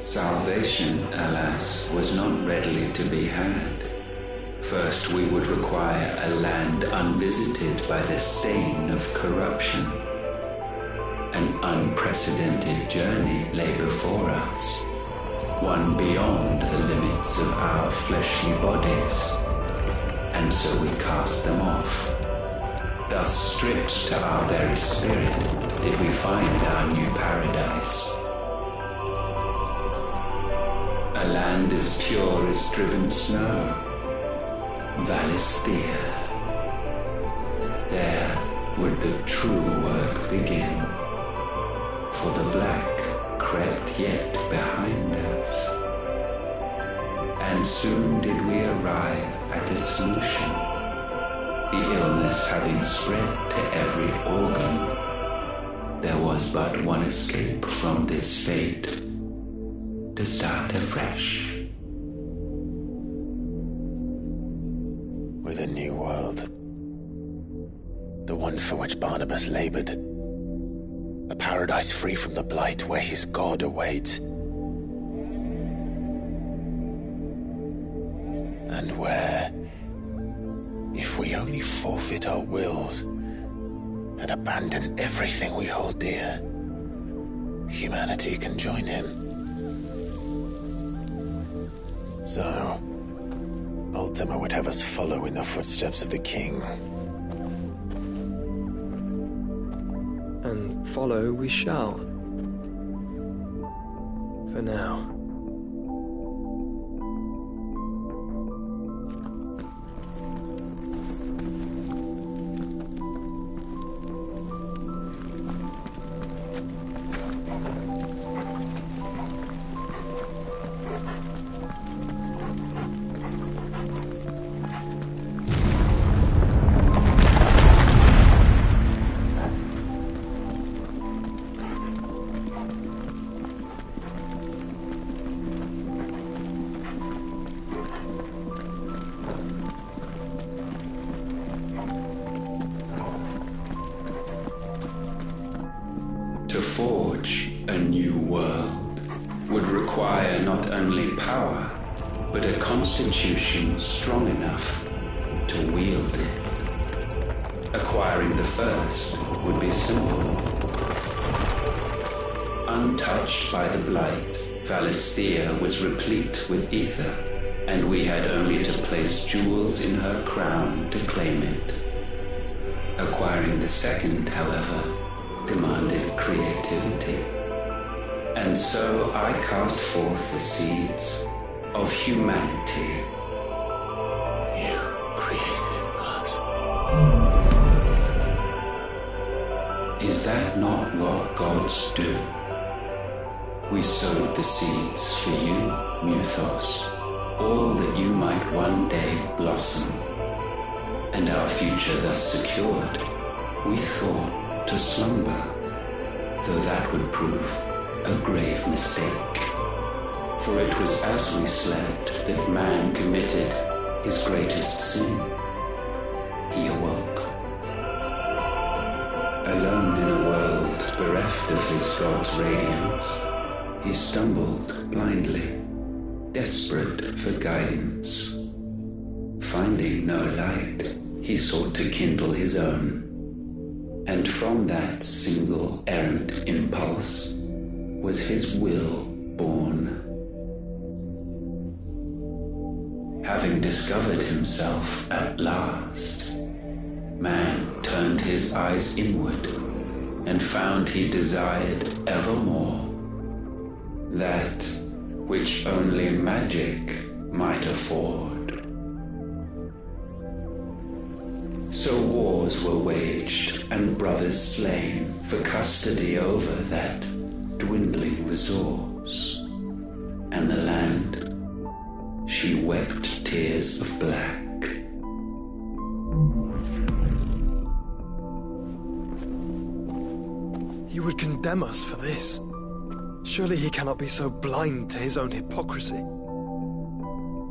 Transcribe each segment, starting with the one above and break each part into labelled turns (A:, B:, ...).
A: Salvation, alas, was not readily to be had. First we would require a land unvisited by the stain of corruption. An unprecedented journey lay before us, one beyond the limits of our fleshly bodies, and so we cast them off. Thus stripped to our very spirit did we find our new paradise. A land as pure as driven snow, Valisthea. There would the true work begin, for the black crept yet behind us. And soon did we arrive at a solution, the illness having spread to every organ. There was but one escape from this fate, to start afresh.
B: With a new world. The one for which Barnabas labored. A paradise free from the blight where his God awaits. And where, if we only forfeit our wills and abandon everything we hold dear, humanity can join him. So, Ultima would have us follow in the footsteps of the king.
C: And follow we shall. For now.
A: To forge a new world would require not only power, but a constitution strong enough to wield it. Acquiring the first would be simple. Untouched by the blight, Valisthea was replete with ether, and we had only to place jewels in her crown to claim it. Acquiring the second, however, demanded creativity. And so I cast forth the seeds of humanity.
B: You created us.
A: Is that not what gods do? We sowed the seeds for you, Muthos, all that you might one day blossom. And our future thus secured, we thought to slumber, though that would prove a grave mistake. For it was as we slept that man committed his greatest sin. He awoke. Alone in a world bereft of his God's radiance, he stumbled blindly, desperate for guidance. Finding no light, he sought to kindle his own. And from that single errant impulse was his will born. Having discovered himself at last, man turned his eyes inward and found he desired evermore that which only magic might afford. So wars were waged and brothers slain for custody over that dwindling resource. And the land, she wept tears of black.
C: He would condemn us for this. Surely he cannot be so blind to his own hypocrisy.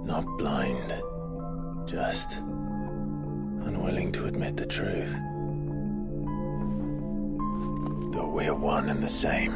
B: Not blind, just unwilling to admit the truth. Though we're one and the same.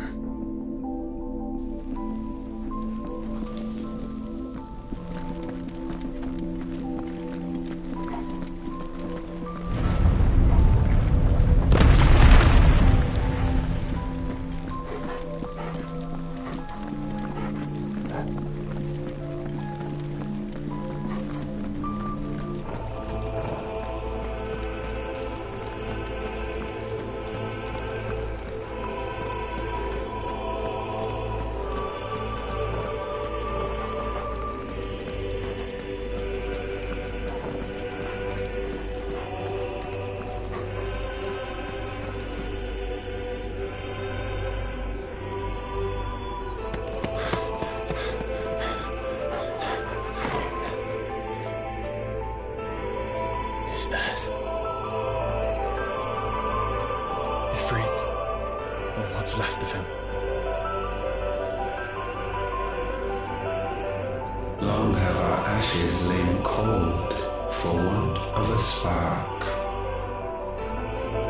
B: Is that...
C: Ifrit, or what's left of him.
A: Long have our ashes lain cold for want of a spark.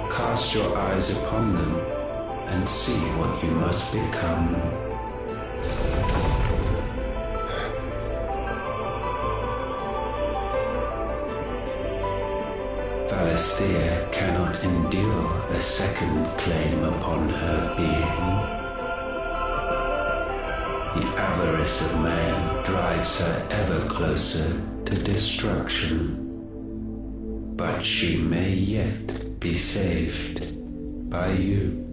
A: Cast your eyes upon them and see what you must become. Valisthea cannot endure a second claim upon her being. The avarice of man drives her ever closer to destruction. But she may yet be saved by you.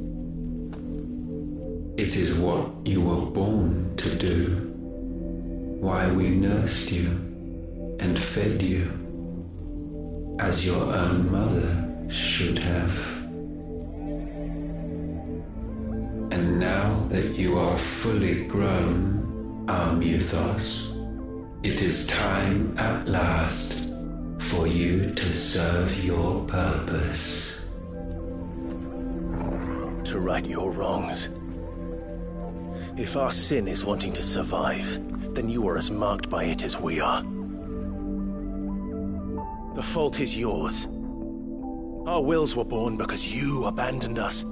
A: It is what you were born to do, why we nursed you and fed you, as your own mother should have. And now that you are fully grown, our Muthos, it is time at last for you to serve your purpose.
B: To right your wrongs. If our sin is wanting to survive, then you are as marked by it as we are. The fault is yours. Our wills were born because you abandoned us.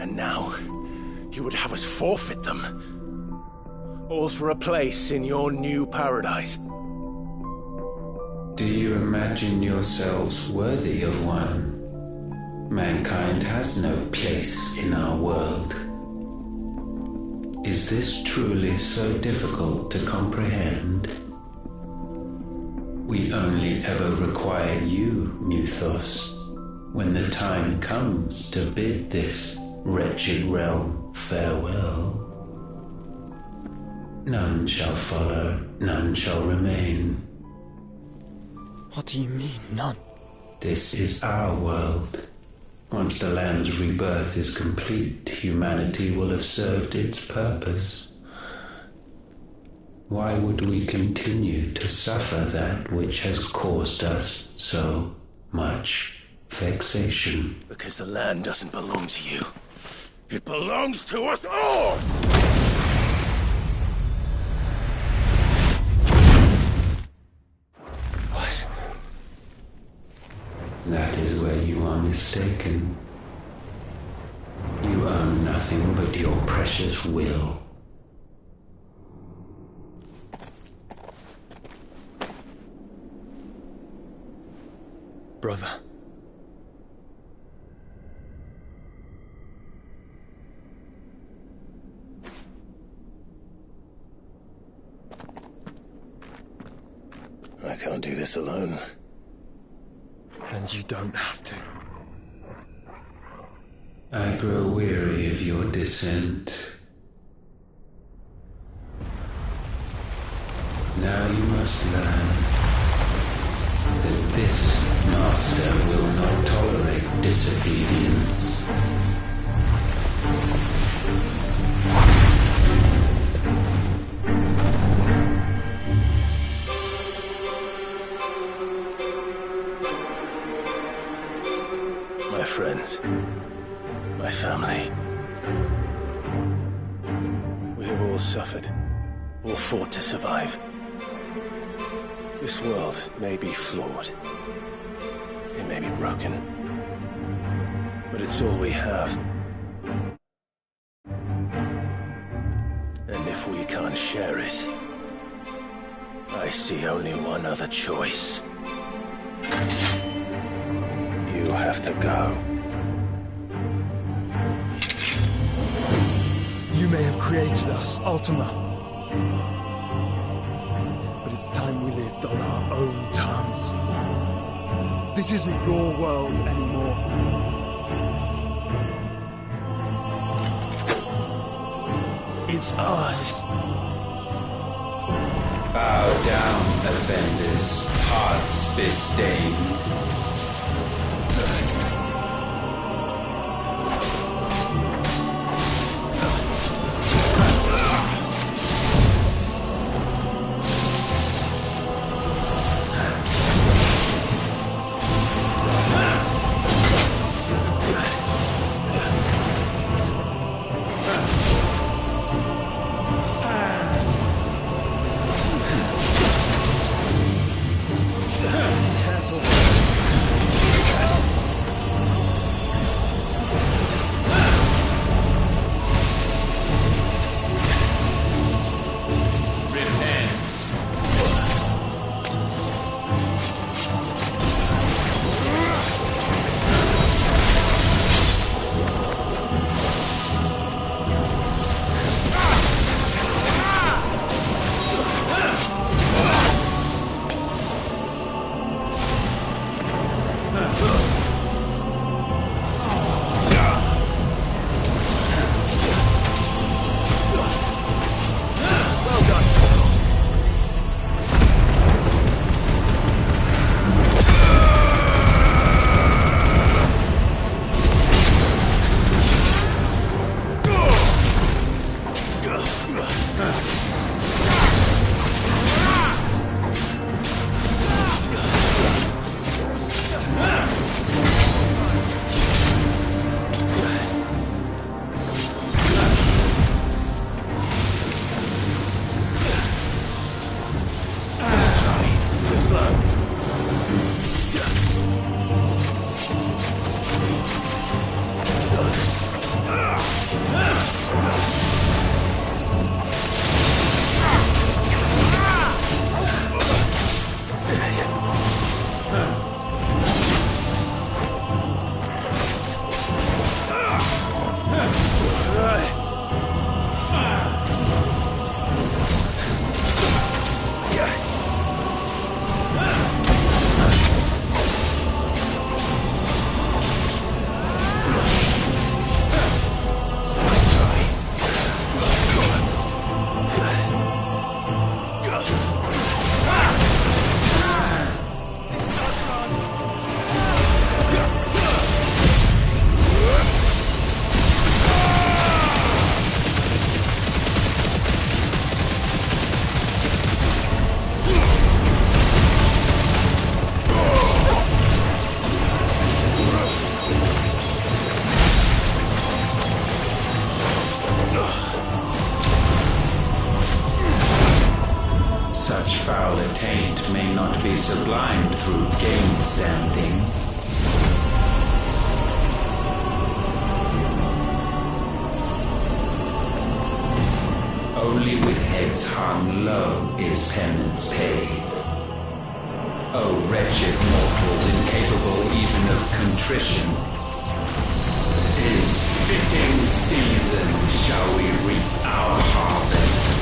B: And now, you would have us forfeit them. All for a place in your new paradise.
A: Do you imagine yourselves worthy of one? Mankind has no place in our world. Is this truly so difficult to comprehend? We only ever require you, Muthos, when the time comes to bid this wretched realm farewell. None shall follow, none shall remain.
C: What do you mean, none?
A: This is our world. Once the land's rebirth is complete, humanity will have served its purpose. Why would we continue to suffer that which has caused us so much vexation?
B: Because the land doesn't belong to you. It belongs to us all!
A: That is where you are mistaken. You own nothing but your precious will.
C: Brother.
B: I can't do this alone.
C: And you don't have to.
A: I grow weary of your dissent. Now you must learn that this master will not tolerate disobedience.
B: My friends, my family. We have all suffered, all fought to survive. This world may be flawed. It may be broken. But it's all we have. And if we can't share it, I see only one other choice. You have to go.
C: You may have created us, Ultima. But it's time we lived on our own terms. This isn't your world anymore. It's ours.
A: Bow down, offenders, hearts disdained. intellect may not be sublimed through game-standing. Only with heads hung low is penance paid. O wretched mortals incapable even of contrition, in fitting season shall we reap our harvest.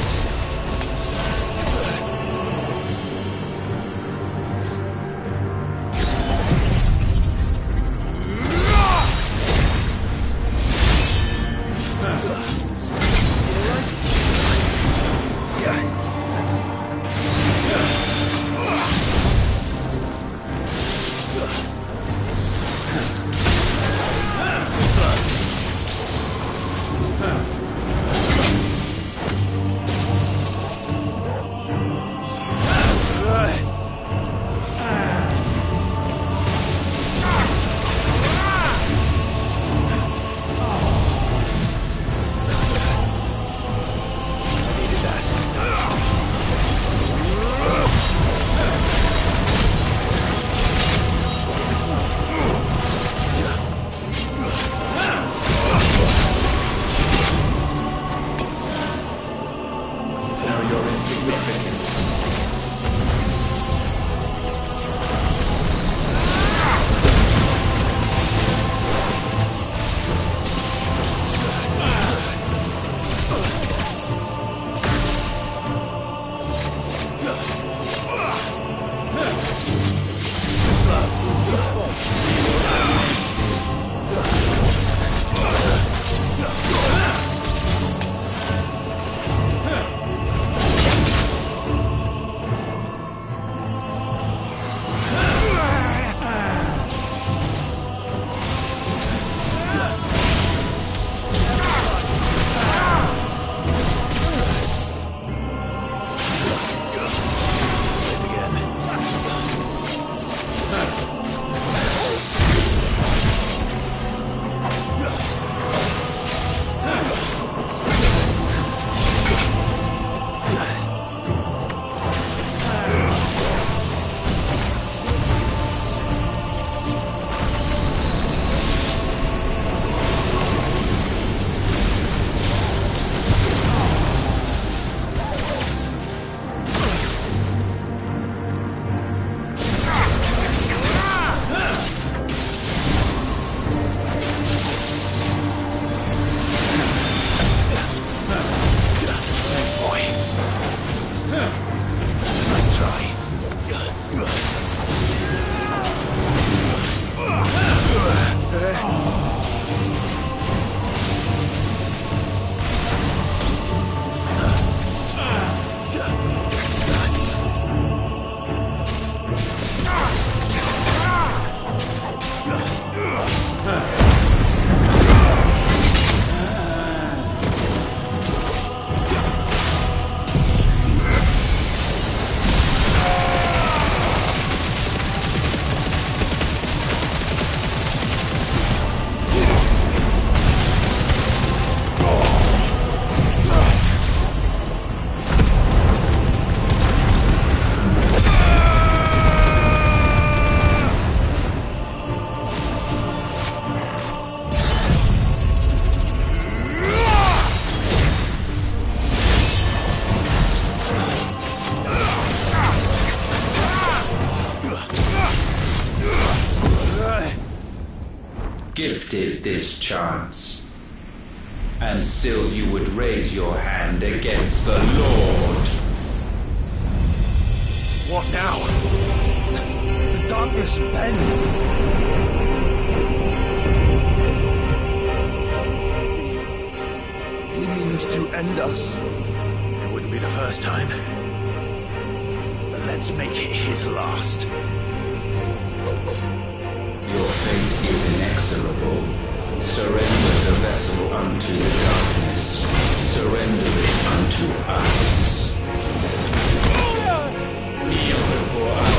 A: Gifted this chance, and still you would raise your hand against the Lord.
C: What now? The darkness bends. He means to end us.
B: It wouldn't be the first time. But let's make it his last.
A: Your fate is inexorable. Surrender the vessel unto the darkness. Surrender it unto us. Kneel before us.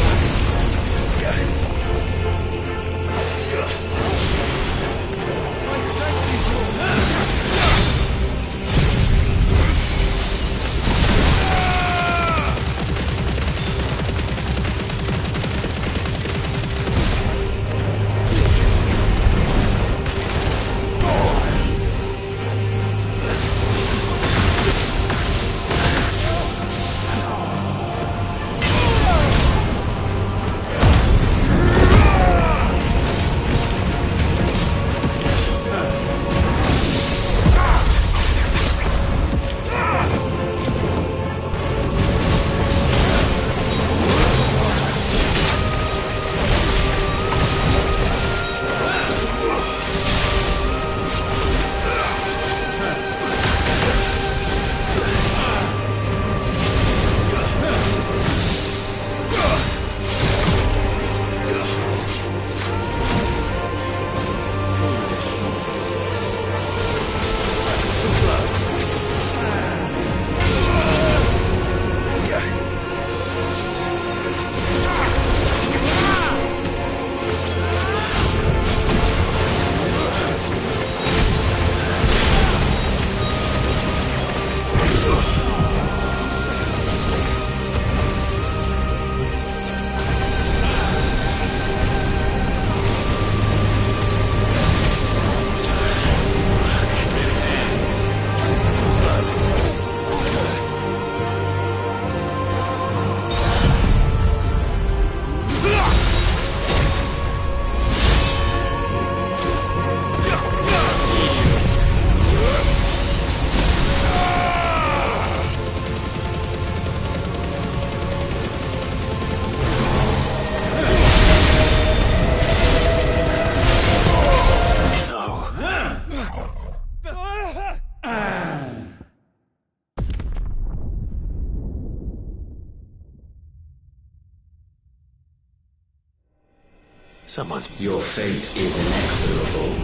B: Someone's...
A: Your fate is inexorable.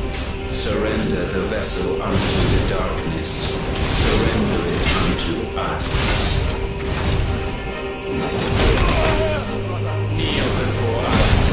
A: Surrender the vessel unto the darkness. Surrender it unto us. Kneel before us.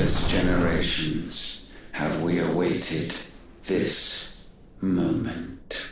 A: countless generations have we awaited this moment.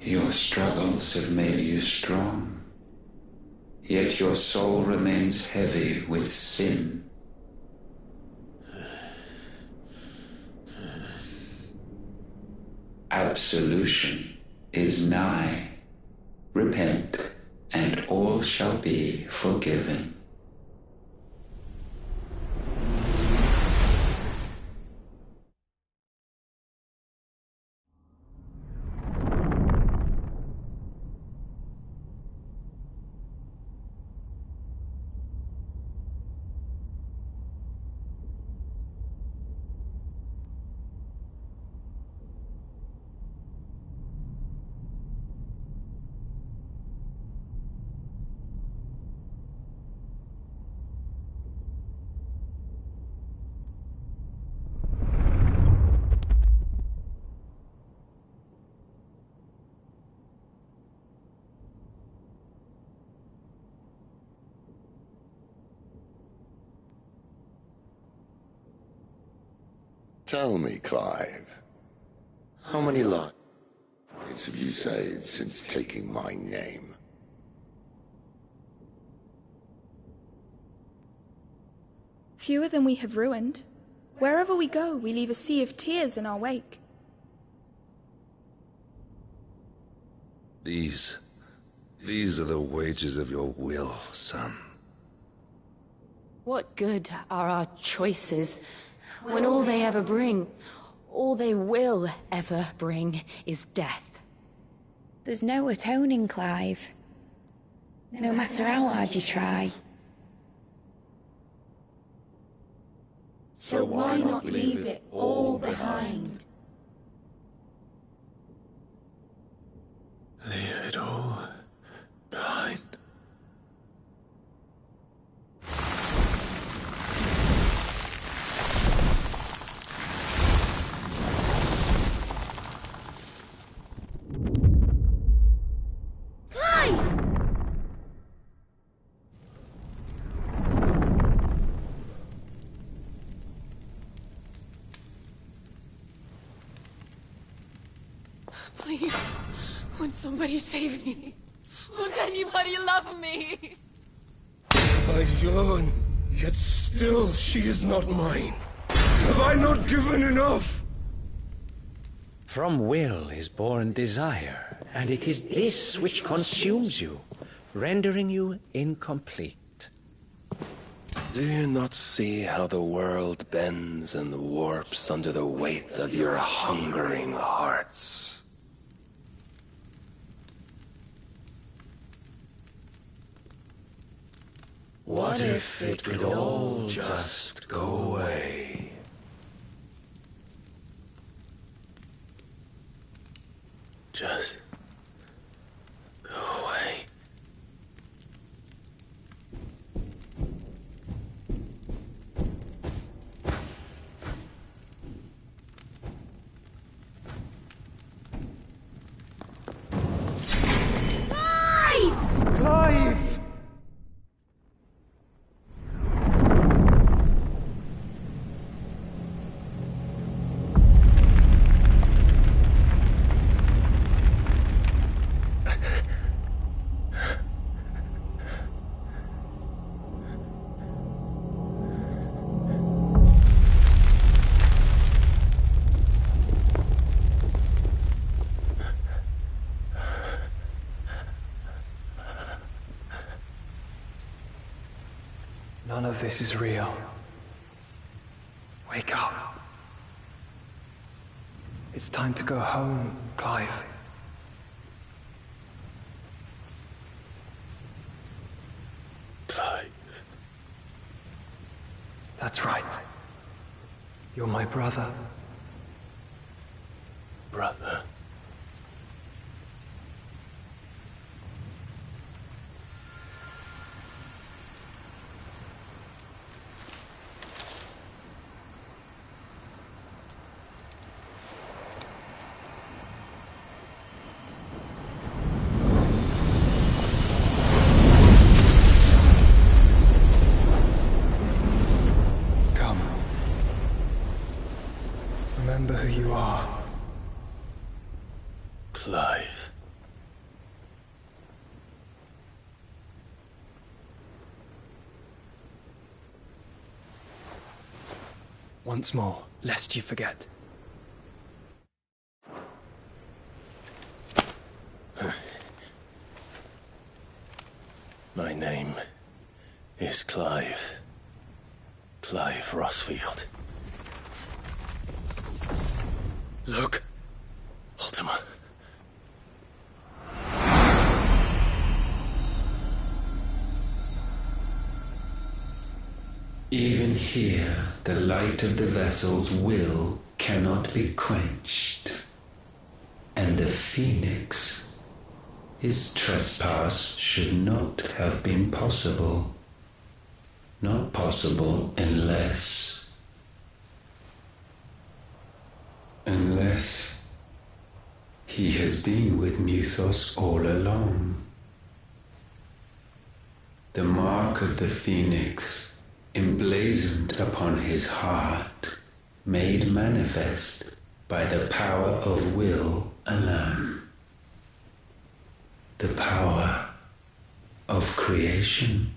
A: Your struggles have made you strong, yet your soul remains heavy with sin. Absolution is nigh. Repent, and all shall be forgiven.
D: Tell me, Clive, how many lives have you saved since taking my name?
E: Fewer than we have ruined. Wherever we go, we leave a sea of tears in our wake.
F: These are the wages of your will, son.
G: What good are our choices when all they ever bring, all they will ever bring, is death?
H: There's no atoning, Clive. No matter how hard you try.
I: So why not leave it all behind?
B: Leave it all behind.
G: Please, won't somebody save me? Won't anybody love me?
B: I yearn, yet still she is not mine. Have I not given enough?
J: From will is born desire, and it is this which consumes you, rendering you incomplete.
B: Do you not see how the world bends and warps under the weight of your hungering hearts? What if it could all just go away? Just go away.
C: Clive! None of this is real. Wake up. It's time to go home, Clive.
B: Clive.
C: That's right. You're my brother.
B: brother.
C: Remember who you are.
B: Clive.
C: Once more, lest you forget.
B: My name is Clive. Clive Rossfield.
C: Look.
B: Ultima.
A: Even here, the light of the vessel's will cannot be quenched. And the Phoenix, his trespass should not have been possible. Not possible unless he has been with Mythos all along. The mark of the Phoenix, emblazoned upon his heart, made manifest by the power of will alone. The power of creation.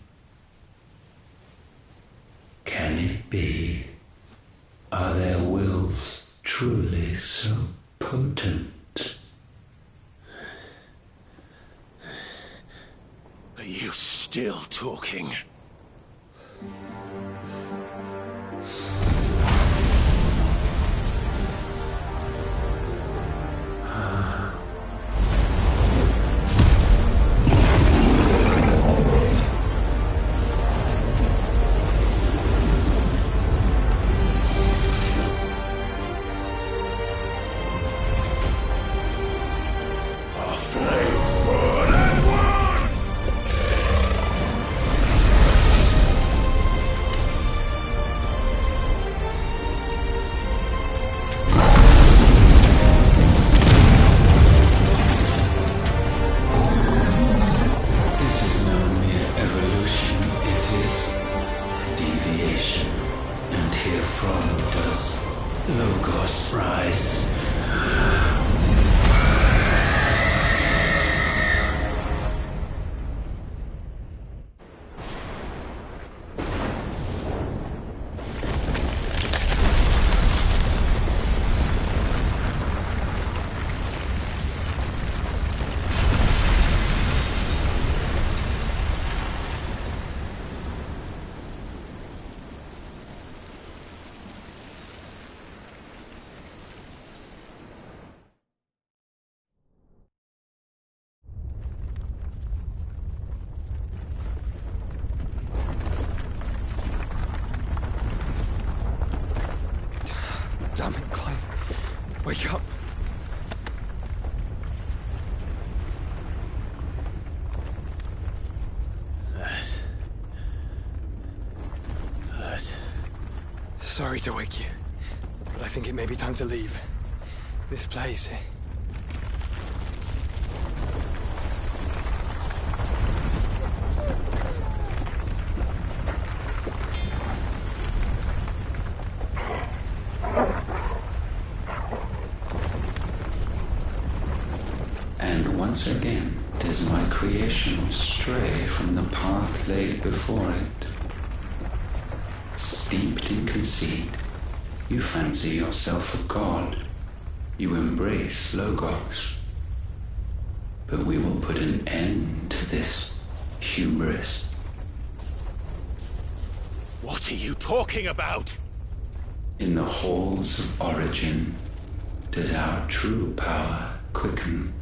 A: Can it be? Are their wills truly so potent?
B: Are you still talking?
C: Damn it, Clive. Wake up.
B: That.
C: Sorry to wake you, but I think it may be time to leave. This place.
A: And once again does my creation stray from the path laid before it. Steeped in conceit, you fancy yourself a god. You embrace Logos. But we will put an end to this hubris.
B: What are you talking about?
A: In the halls of origin does our true power quicken.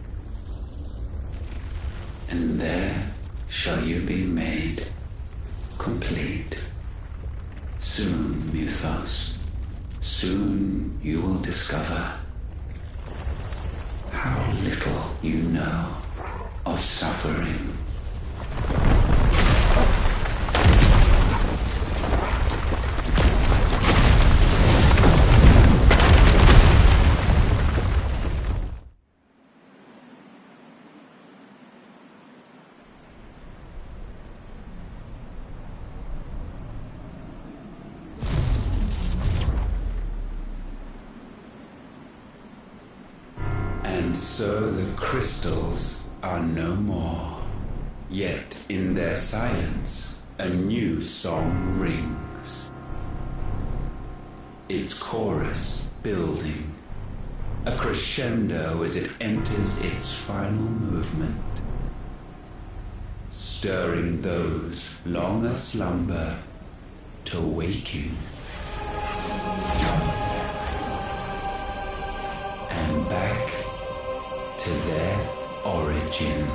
A: And there shall you be made complete. Soon, Mythos, soon you will discover you know of suffering. And so the crystals are no more. Yet in their silence, a new song rings. Its chorus building, a crescendo as it enters its final movement, stirring those long aslumber to waking. And back to their origin.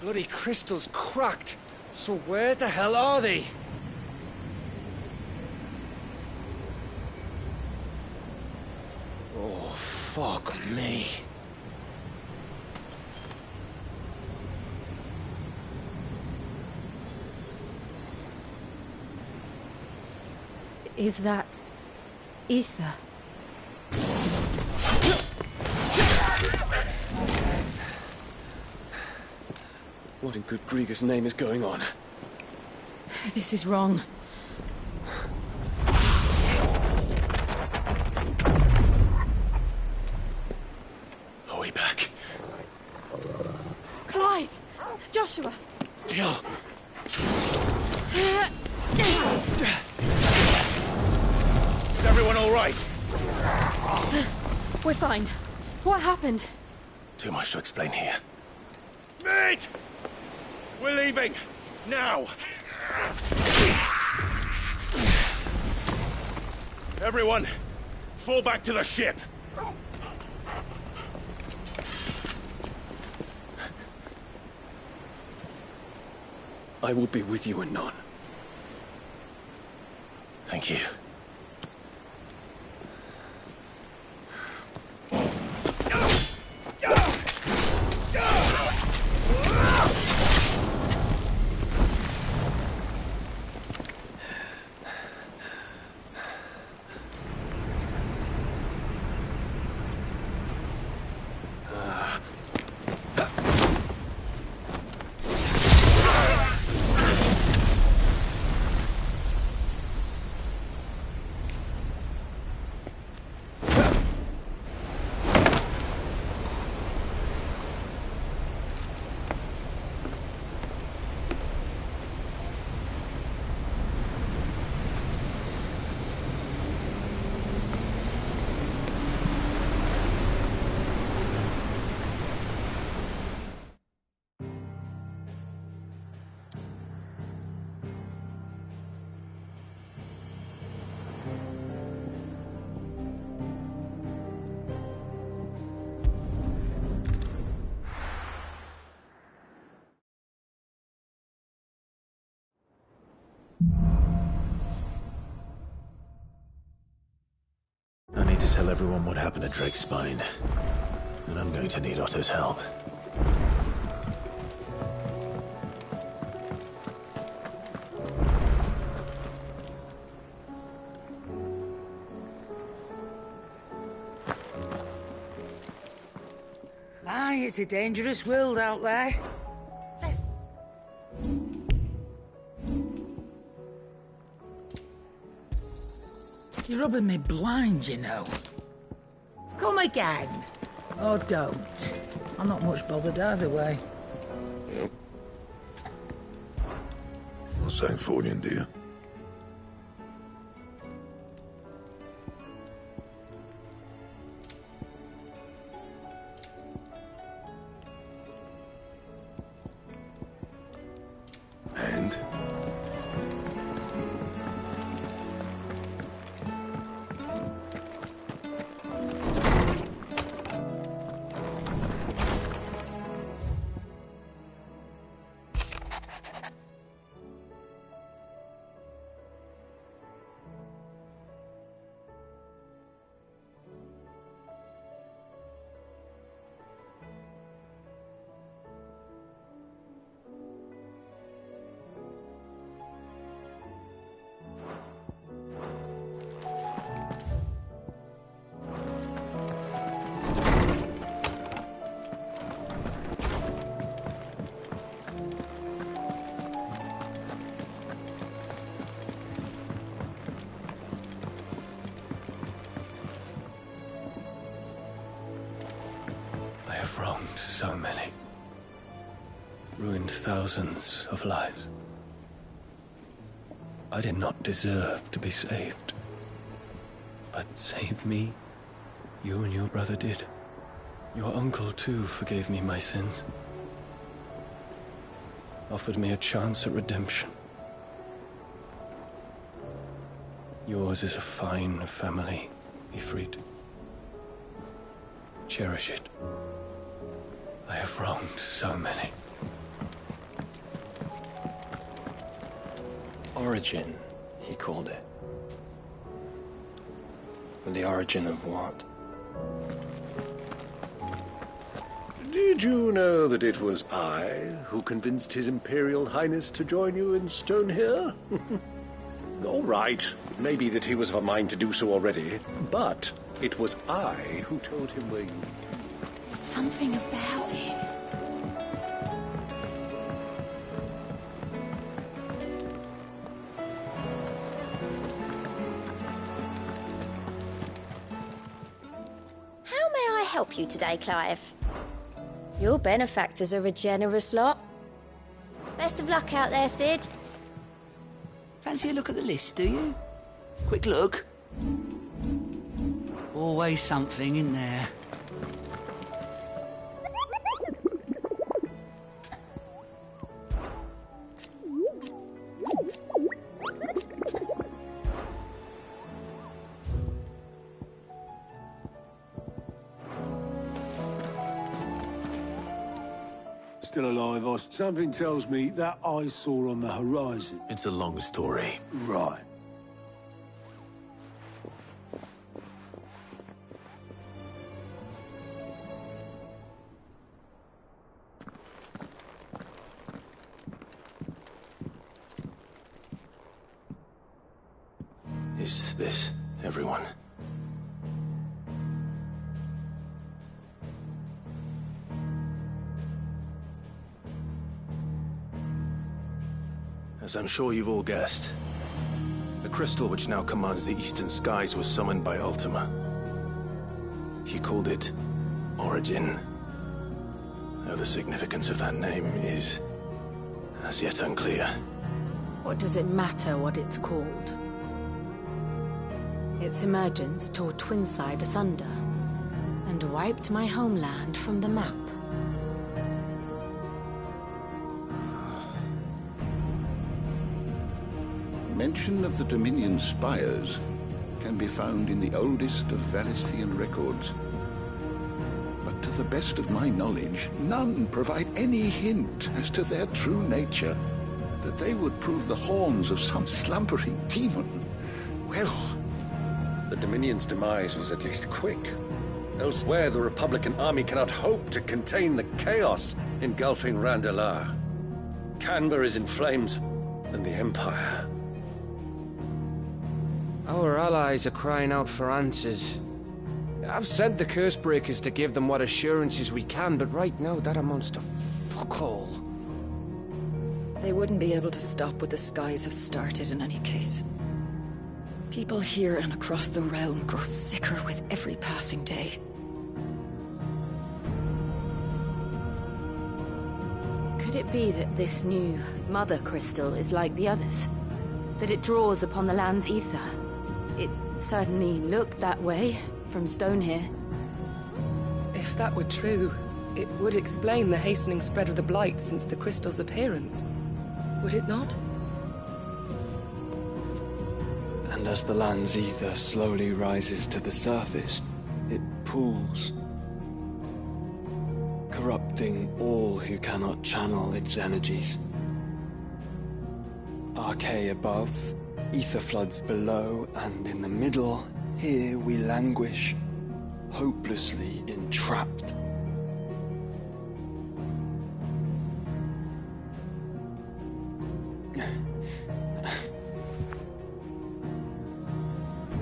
B: Bloody crystal's cracked. So where the hell are they? Oh, fuck me.
G: Is that ether?
B: What in good Grieger's name is going on?
G: This is wrong.
B: Are we back?
G: Clive! Joshua!
B: Jill! Is everyone all right?
G: We're fine. What happened?
B: Too much to explain here. Mate! We're leaving! Now! Everyone, fall back to the ship! I will be with you anon. Thank you. I need to tell everyone what happened at Drake's Spine. And I'm going to need Otto's help.
K: it's a dangerous world out there. You're rubbing me blind, you know. Come again. Or don't. I'm not much bothered either way.
D: Yep. Well, thanks for it, dear. And?
B: I have wronged so many. Ruined thousands of lives. I did not deserve to be saved. But save me, you and your brother did. Your uncle, too, forgave me my sins. Offered me a chance at redemption. Yours is a fine family, Ifrit. Cherish it. I have wronged so many. Origin, he called it. But the origin of what?
L: Did you know that it was I who convinced His Imperial Highness to join you in stone here? All right, it may be that he was of a mind to do so already, but it was I who told him where you...
G: Something about it.
M: How may I help you today, Clive? Your benefactors are a generous lot. Best of luck out there, Sid.
N: Fancy a look at the list, do you? Quick look. Always something in there.
C: Still alive, Oz. Something tells me that I saw on the horizon.
B: It's a long story.
C: Right.
B: Is this everyone? As I'm sure you've all guessed, the crystal which now commands the eastern skies was summoned by Ultima. He called it Origin. Though the significance of that name is as yet unclear.
G: What does it matter what it's called? Its emergence tore Twinside asunder and wiped my homeland from the map.
O: Mention of the Dominion spires can be found in the oldest of Valisthian records. But to the best of my knowledge, none provide any hint as to their true nature. That they would prove the horns of some slumbering demon. Well...
L: The Dominion's demise was at least quick. Elsewhere, the Republican army cannot hope to contain the chaos engulfing Randalar. Canva is in flames, and the Empire...
P: Our allies are crying out for answers. I've sent the curse breakers to give them what assurances we can, but right now that amounts to fuck all.
Q: They wouldn't be able to stop what the skies have started in any case. People here and across the realm grow sicker with every passing day.
G: Could it be that this new Mother Crystal is like the others? That it draws upon the land's ether? It certainly looked that way from stone here.
R: If that were true, it would explain the hastening spread of the Blight since the crystal's appearance. Would it not?
C: And as the land's ether slowly rises to the surface, it pools, corrupting all who cannot channel its energies. Archay above, ether floods below, and in the middle, here we languish, hopelessly entrapped.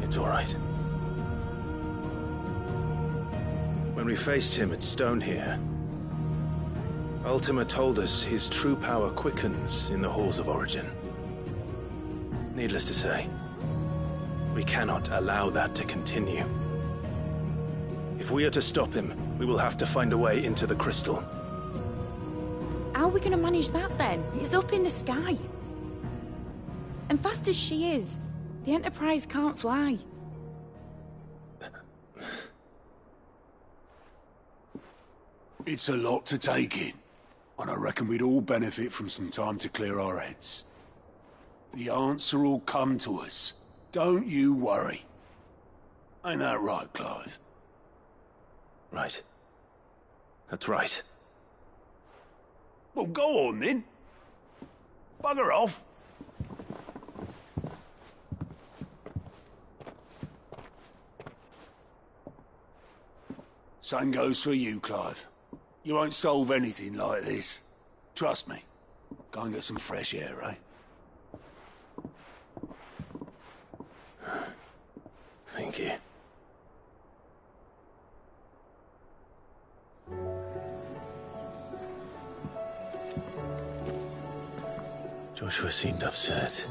B: It's all right. When we faced him at Stone here, Ultima told us his true power quickens in the Halls of Origin. Needless to say, we cannot allow that to continue. If we are to stop him, we will have to find a way into the crystal.
E: How are we gonna manage that then? It's up in the sky. And fast as she is, the Enterprise can't fly.
S: It's a lot to take in, and I reckon we'd all benefit from some time to clear our heads. The answer will come to us. Don't you worry. Ain't that right, Clive?
B: Right. That's right.
S: Well, go on then. Bugger off. Same goes for you, Clive. You won't solve anything like this. Trust me. Go and get some fresh air, eh?
B: Thank you. Joshua seemed upset.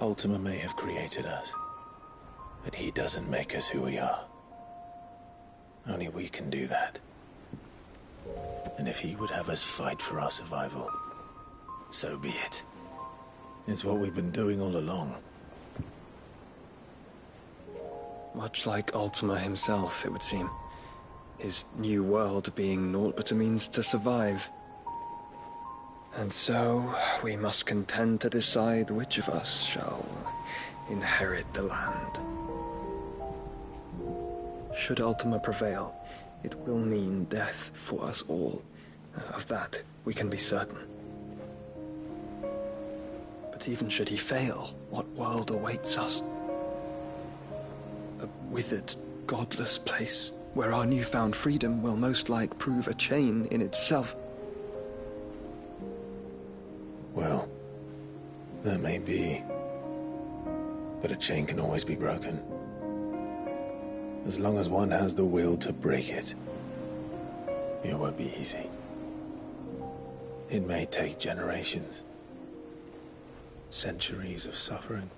B: Ultima may have created us, but he doesn't make us who we are. Only we can do that. And if he would have us fight for our survival, so be it. It's what we've been doing all along.
C: Much like Ultima himself, it would seem. His new world being naught but a means to survive. And so, we must contend to decide which of us shall inherit the land. Should Ultima prevail, it will mean death for us all. Of that, we can be certain. But even should he fail, what world awaits us? A withered, godless place, where our newfound freedom will most like prove a chain in itself.
B: Well, that may be. But a chain can always be broken. As long as one has the will to break it, it won't be easy. It may take generations, centuries of suffering.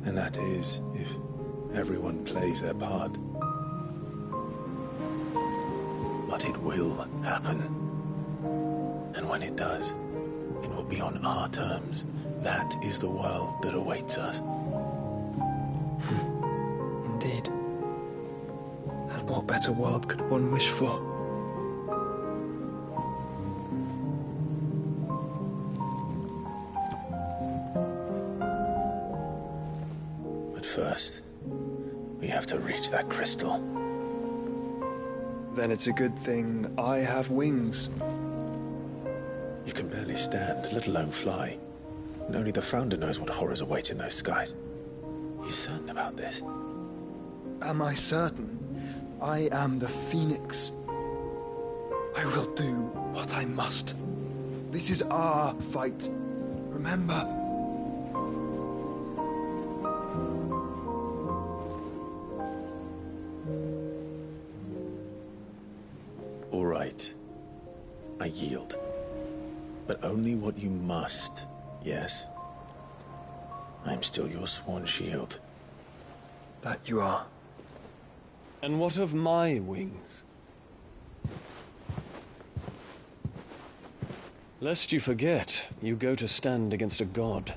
B: And that is if everyone plays their part. But it will happen. And when it does, it will be on our terms. That is the world that awaits us.
C: Indeed. And what better world could one wish for?
B: first. We have to reach that crystal.
C: Then it's a good thing I have wings.
B: You can barely stand, let alone fly. And only the Founder knows what horrors await in those skies. You certain about this?
C: Am I certain? I am the Phoenix. I will do what I must. This is our fight. Remember?
B: All right. I yield. But only what you must, yes? I'm still your sworn shield.
C: That you are.
P: And what of my wings? Lest you forget, you go to stand against a god.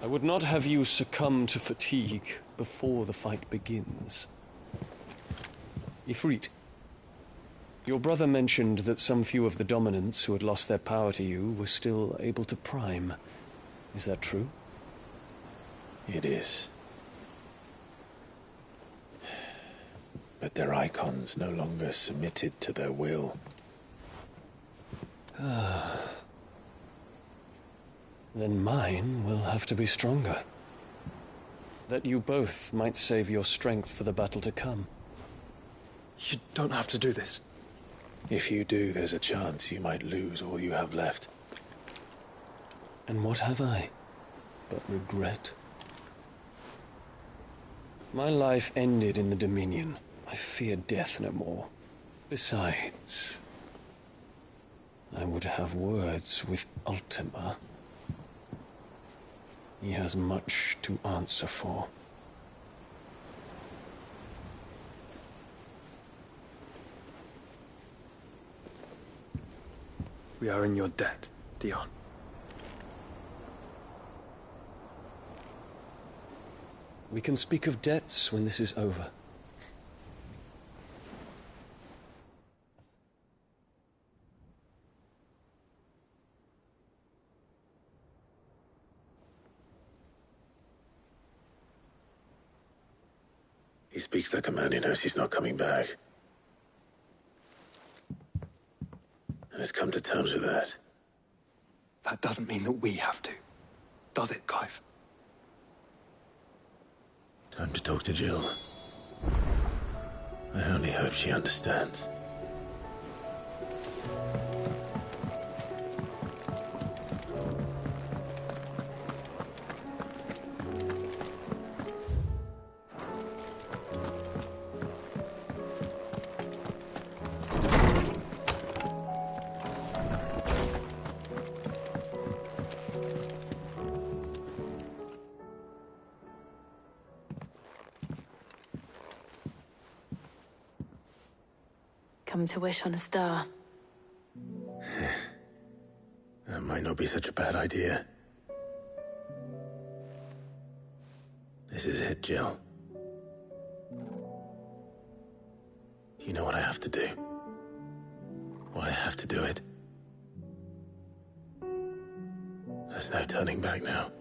P: I would not have you succumb to fatigue before the fight begins. Ifrit, your brother mentioned that some few of the dominants who had lost their power to you were still able to prime. Is that true?
B: It is. But their icons no longer submitted to their will.
P: Then mine will have to be stronger. That you both might save your strength for the battle to come.
C: You don't have to do this.
B: If you do, there's a chance you might lose all you have left.
P: And what have I but regret? My life ended in the Dominion. I fear death no more. Besides, I would have words with Ultima. He has much to answer for.
C: We are in your debt, Dion.
P: We can speak of debts when this is over.
B: He speaks like a man who knows he's not coming back. And has come to terms with that.
C: That doesn't mean that we have to. Does it, Clive?
B: Time to talk to Jill. I only hope she understands.
G: Come to wish on a star.
B: That might not be such a bad idea. This is it, Jill. You know what I have to do. Why I have to do it. There's no turning back now.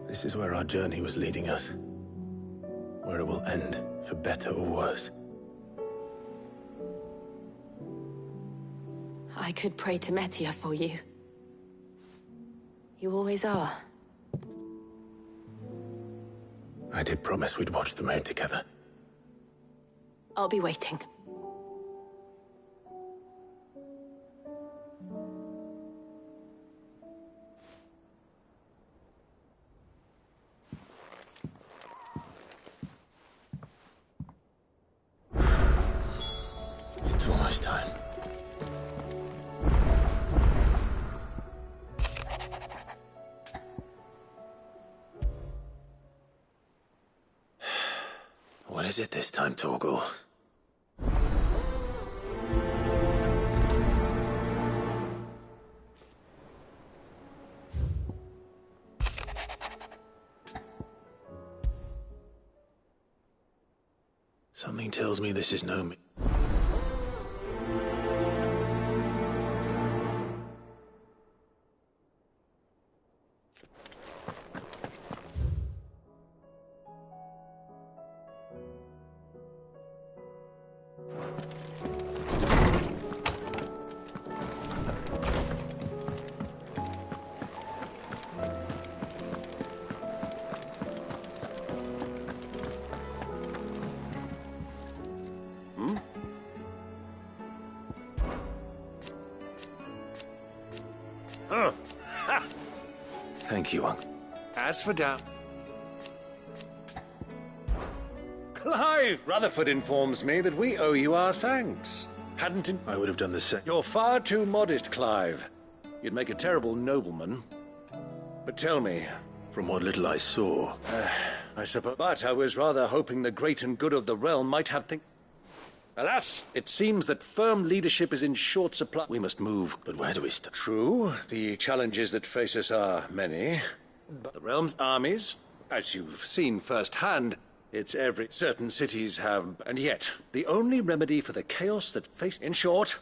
B: This is where our journey was leading us. Where it will end, for better or worse.
G: I could pray to Metia for you. You always are.
B: I did promise we'd watch the moon together.
G: I'll be waiting.
B: It's almost time. What is it this time, Torgal? Something tells me this is no... Thank you, Uncle.
L: As for down... Clive! Rutherford informs me that we owe you our thanks.
B: I would have done the same.
L: You're far too modest, Clive. You'd make a terrible nobleman. But tell me...
B: From what little I saw...
L: I suppose... But I was rather hoping the great and good of the realm might have Alas, it seems that firm leadership is in short supply. We must move.
B: But where do we start?
L: True, the challenges that face us are many. But the realm's armies, as you've seen firsthand, certain cities have... And yet, the only remedy for the chaos that face... In short,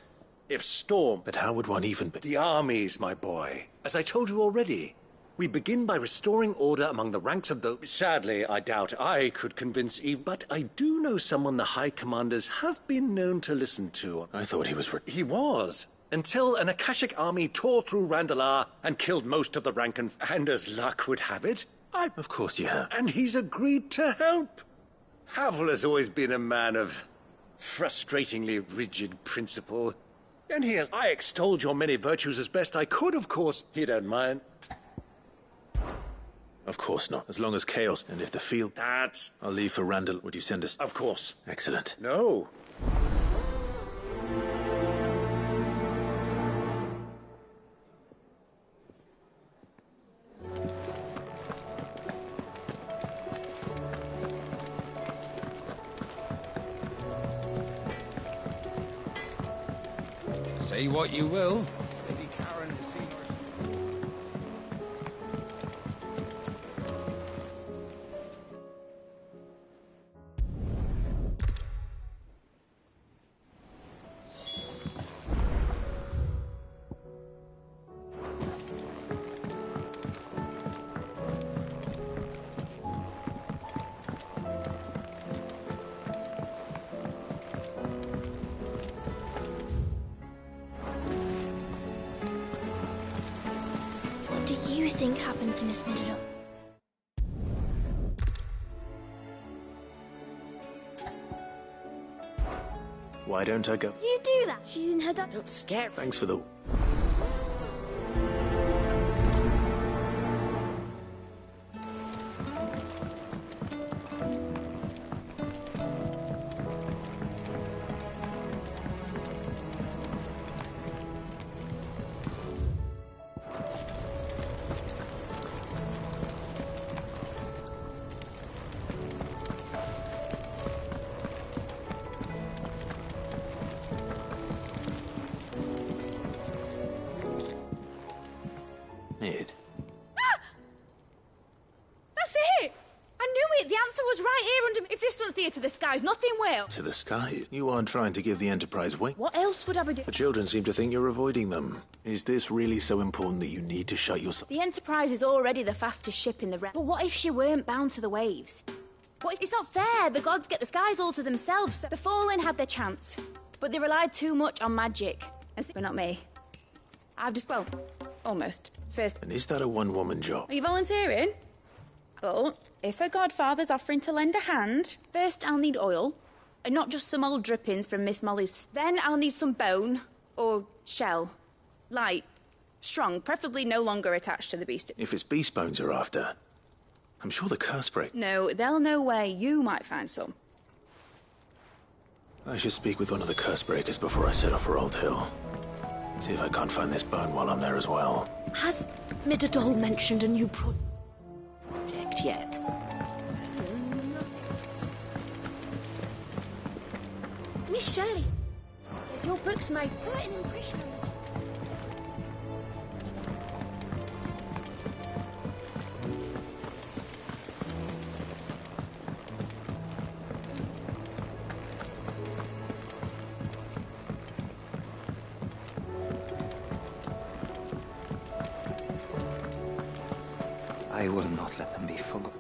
L: if storm...
B: But how would one even...
L: The armies, my boy. As I told you already, we begin by restoring order among the ranks of those... Sadly, I doubt I could convince Eve, but I do know someone the High Commanders have been known to listen to.
B: I thought he was...
L: He was, until an Akashic army tore through Randalar and killed most of the rank and as luck would have it,
B: Of course you have.
L: And he's agreed to help. Havel has always been a man of frustratingly rigid principle. And I extolled your many virtues as best I could, of course. You don't mind?
B: Of course not. As long as chaos, and if the field... I'll leave for Randall. Would you send us...
L: Of course.
B: Excellent.
L: No.
F: Say what you will.
N: Lady Karen Seymour.
M: What do you think happened to Miss Middledon?
B: Why don't I go?
M: You do that. She's in her Don't scare her.
B: Thanks for the... It.
E: That's it! I knew it! The answer was right here under... If this doesn't steer to the skies, nothing will.
B: To the sky? You aren't trying to give the Enterprise weight.
E: What else would I be doing?
B: The children seem to think you're avoiding them. Is this really so important that you need to shut yourself...
E: The Enterprise is already the fastest ship in the realm. But what if she weren't bound to the waves? What if... It's not fair. The gods get the skies all to themselves. The Fallen had their chance, but they relied too much on magic. But not me. I've just... Well, almost. First...
B: And is that a one-woman job?
E: Are you volunteering? But if a godfather's offering to lend a hand, first I'll need oil, and not just some old drippings from Miss Molly's. Then I'll need some bone, or shell. Light, strong, preferably no longer attached to the beast.
B: If it's beast bones you're after, I'm sure the curse break...
E: No, they'll know where you might find some.
B: I should speak with one of the curse breakers before I set off for Old Hill. See if I can't find this bone while I'm there as well.
T: Has Middledon mentioned a new project yet?
M: Miss Shirley, your books made quite an impression on me.
F: I will not let them be forgotten.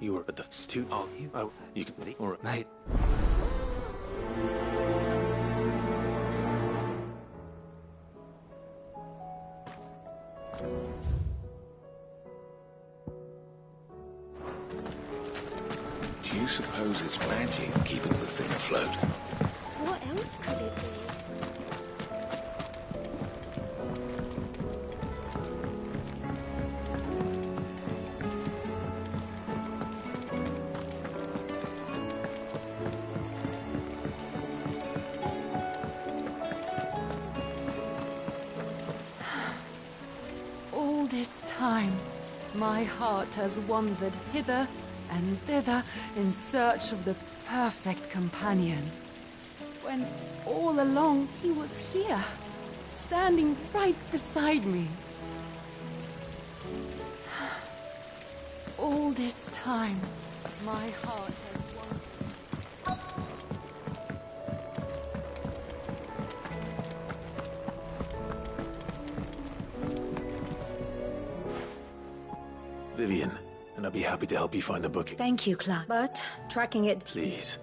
B: You were at the student... Oh, you can... All right.
F: Mate.
B: Do you
O: suppose it's magic keeping the thing afloat?
T: What else could it be?
U: All this time, my heart has wandered hither and thither in search of the perfect companion. When all along he was here, standing right beside me. All this time, my heart has wandered.
B: Vivian, and I'll be happy to help you find the book.
M: Thank you, Clive. But tracking it...
B: Please.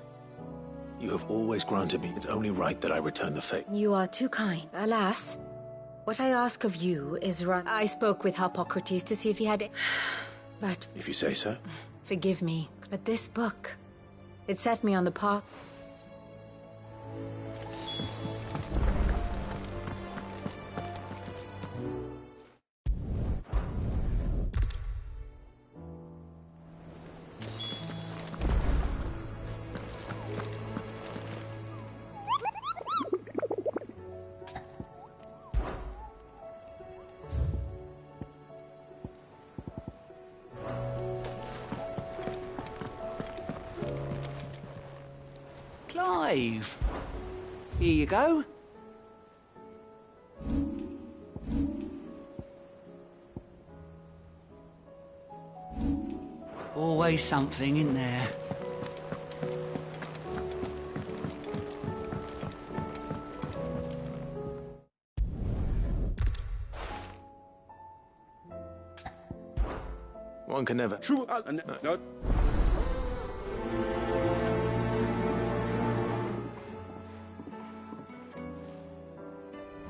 B: You have always granted me. It's only right that I return the favor.
M: You are too kind. Alas, what I ask of you is I spoke with Harpocrates to see if he had it. But...
B: If you say so.
M: Forgive me, but this book, it set me on the path.
N: Clive. Here you go. Always something in there.
B: One can never...
V: True. No.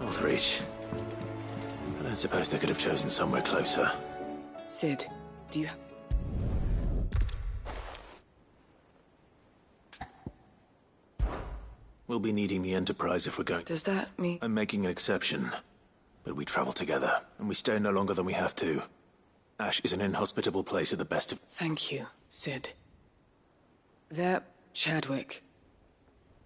B: Northreach. I don't suppose they could have chosen somewhere closer.
R: Sid, do you...
B: We'll be needing the Enterprise if we're going...
R: Does that mean...
B: I'm making an exception. But we travel together, and we stay no longer than we have to. Ash is an inhospitable place at the best of...
R: Thank you, Sid. There, Chadwick.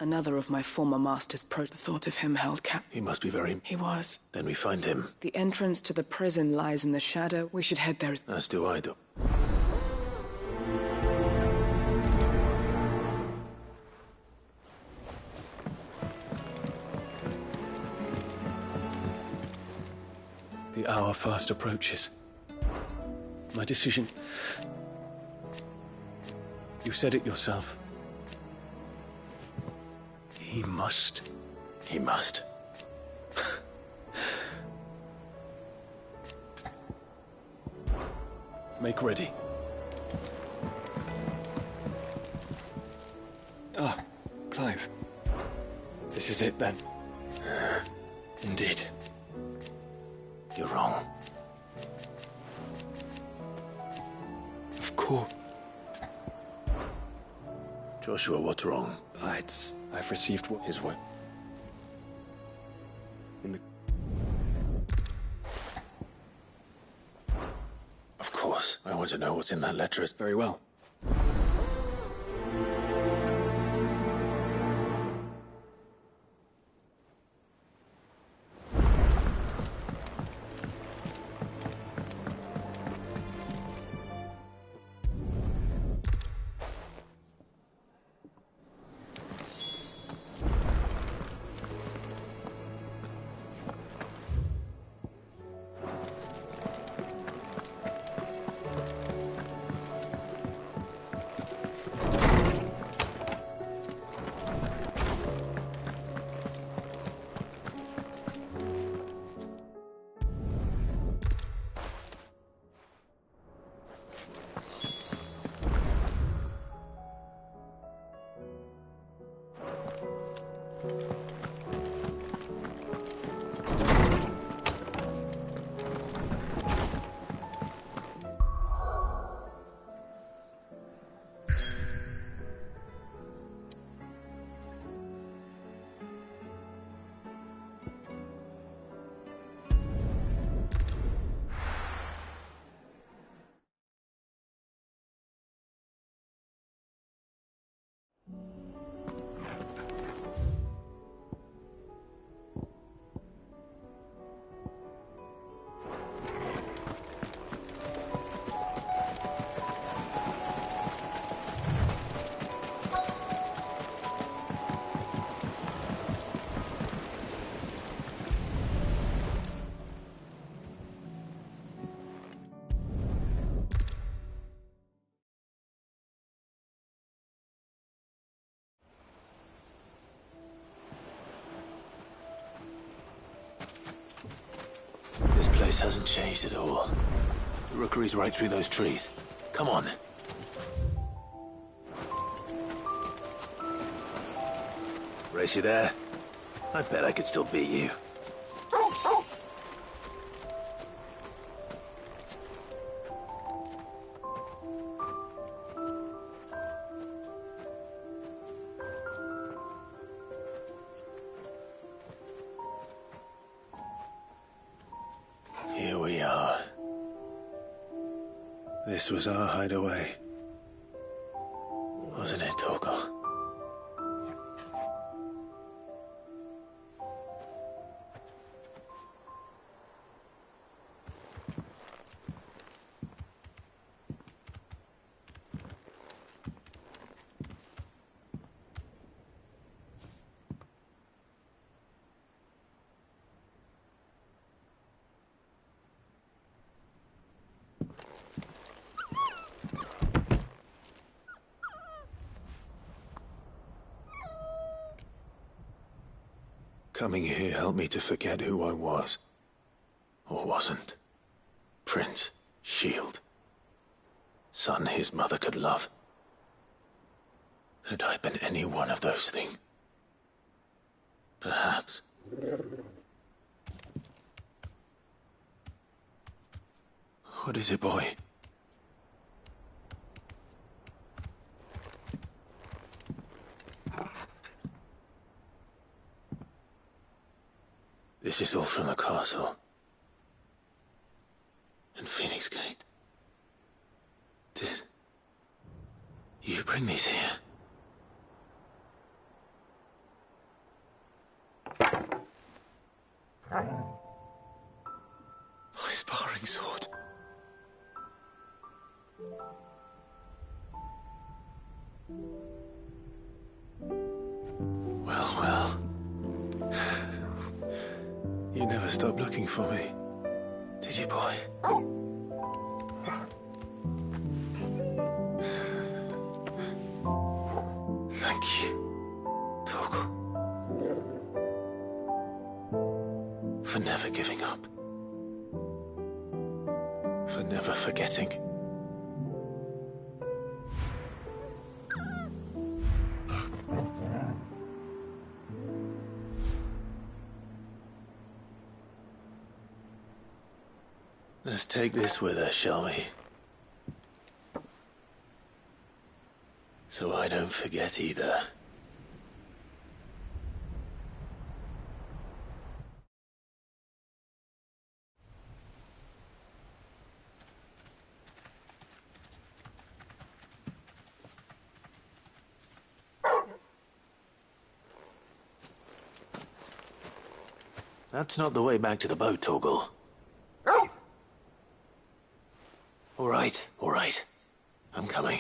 R: Another of my former masters the thought of him held cap.
B: He must be very...
R: He was.
B: Then we find him.
R: The entrance to the prison lies in the shadow. We should head there.
B: As do I, though.
P: The hour fast approaches. My decision... You said it yourself. He must.
B: He must.
P: Make ready.
C: Ah, Clive. This is it then. Indeed.
B: You're wrong.
C: Of course.
B: Joshua, what's wrong?
C: I've received his word. In the...
B: Of course. I want to know what's in that letter.
C: Very well.
B: place hasn't changed at all. The rookery's right through those trees. Come on. Race you there? I bet I could still beat you. Here we are. This was our hideaway. Wasn't it, Torgal? Coming here helped me to forget who I was. Or wasn't. Prince, shield. Son his mother could love. Had I been any one of those things? Perhaps. What is it, boy? This is all from the castle. And Phoenix Gate. Did you bring these here? My sparring sword. Well, well. You never stopped looking for me, did you, boy? Thank you, Torgal. For never giving up. For never forgetting. Let's take this with us, shall we? So I don't forget either. That's not the way back to the boat, Torgal. All right. I'm coming.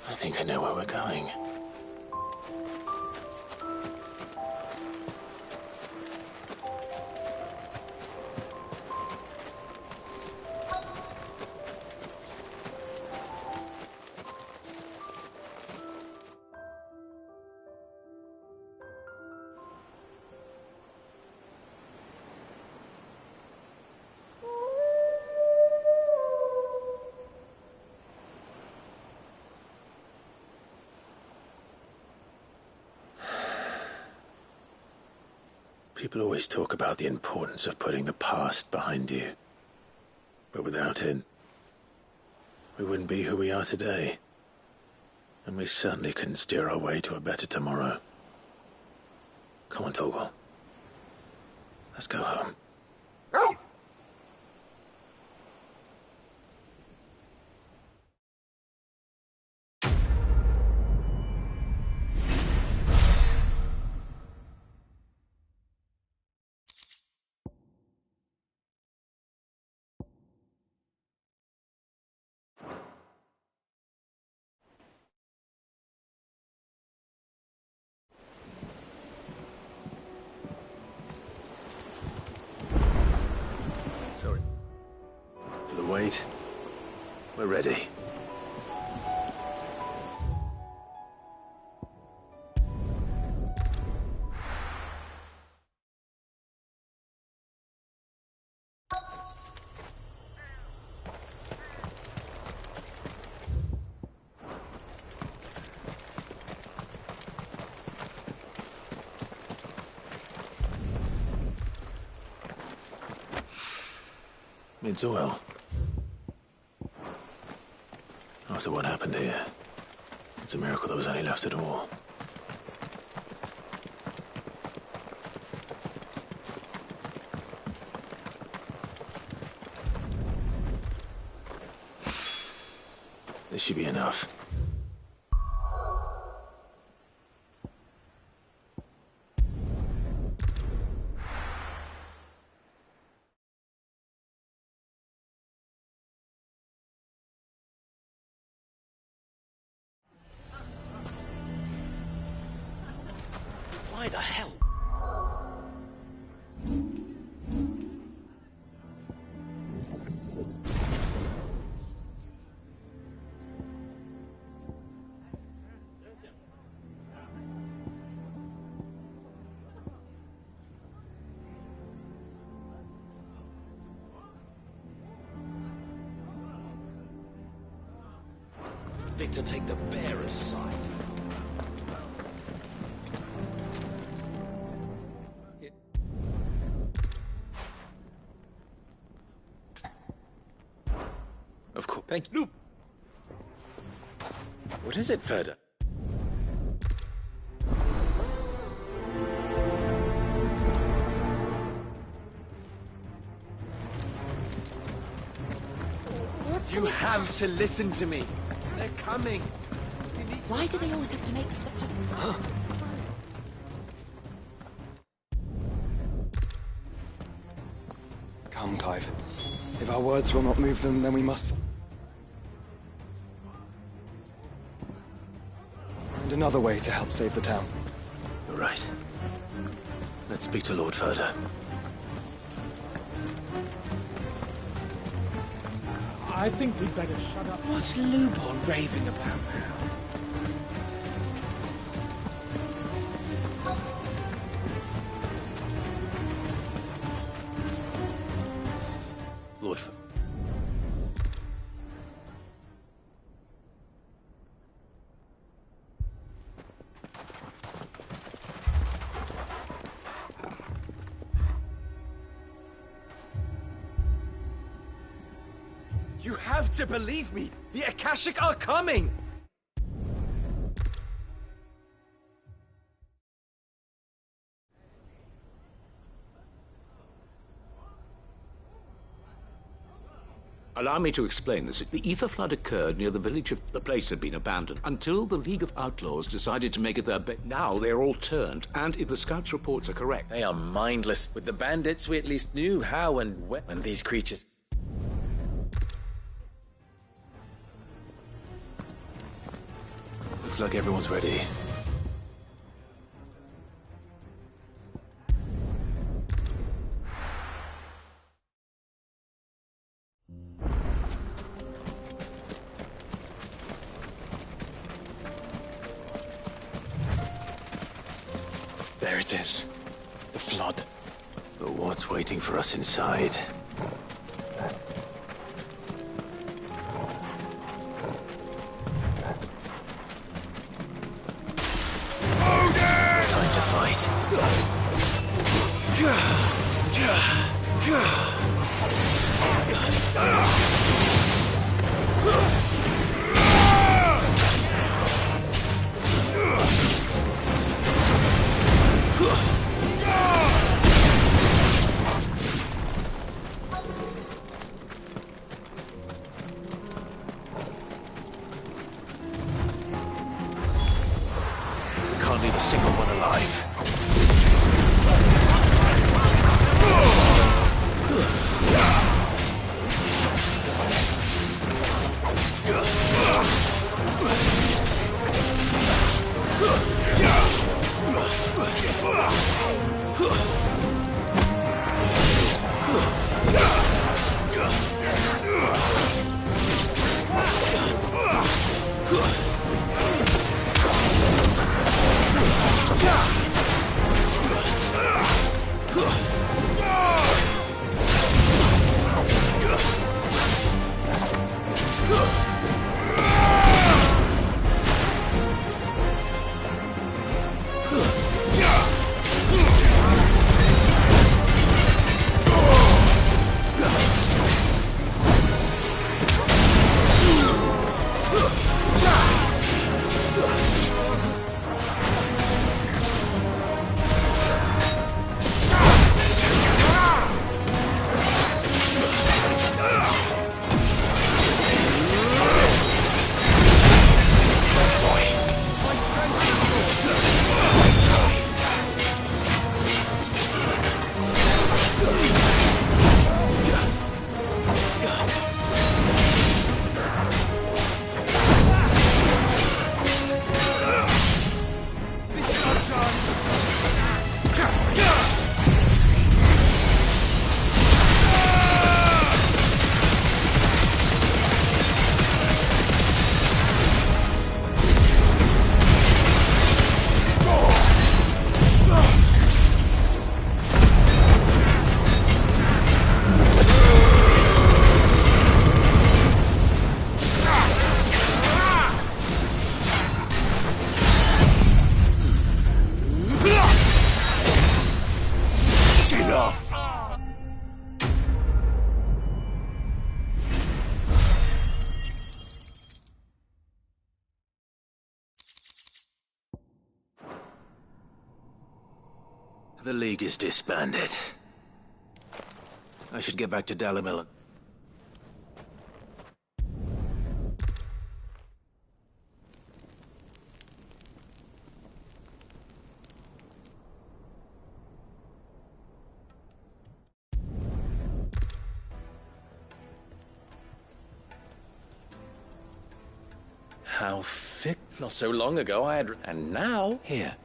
B: I think I know where we're going. People always talk about the importance of putting the past behind you. But without it, we wouldn't be who we are today. And we certainly couldn't steer our way to a better tomorrow. Come on, Torgal. Let's go home. Sorry. For the wait, We're ready. It's oil. After what happened here, it's a miracle there was any left at all. This should be enough.
J: Why the hell? Victor, take the bearer's side.
B: Of course. Thank you. What is it, Ferda?
C: You have to listen to me. They're coming.
T: Why do they always have to make such a...
C: Huh? Come, Clive. If our words will not move them, then we must... find another way to help save the town.
B: You're right. Let's speak to Lord Ferda.
K: I think we'd better shut up.
N: What's Lupin raving about now?
B: Lord Ferda.
C: You have to believe me! The Akashic are coming!
H: Allow me to explain this. The ether flood occurred near the village of... The place had been abandoned until the League of Outlaws decided to make it their base. Now they're all turned, and if the scouts' reports are correct...
B: They are mindless. With the bandits, we at least knew how and when these creatures... Looks like everyone's ready.
C: There it is. The flood.
B: But what's waiting for us inside? Time to fight. We can't leave a single one alive. The League is disbanded. I should get back to Dalamil.
P: How fit. Not so long ago I had... And now, here.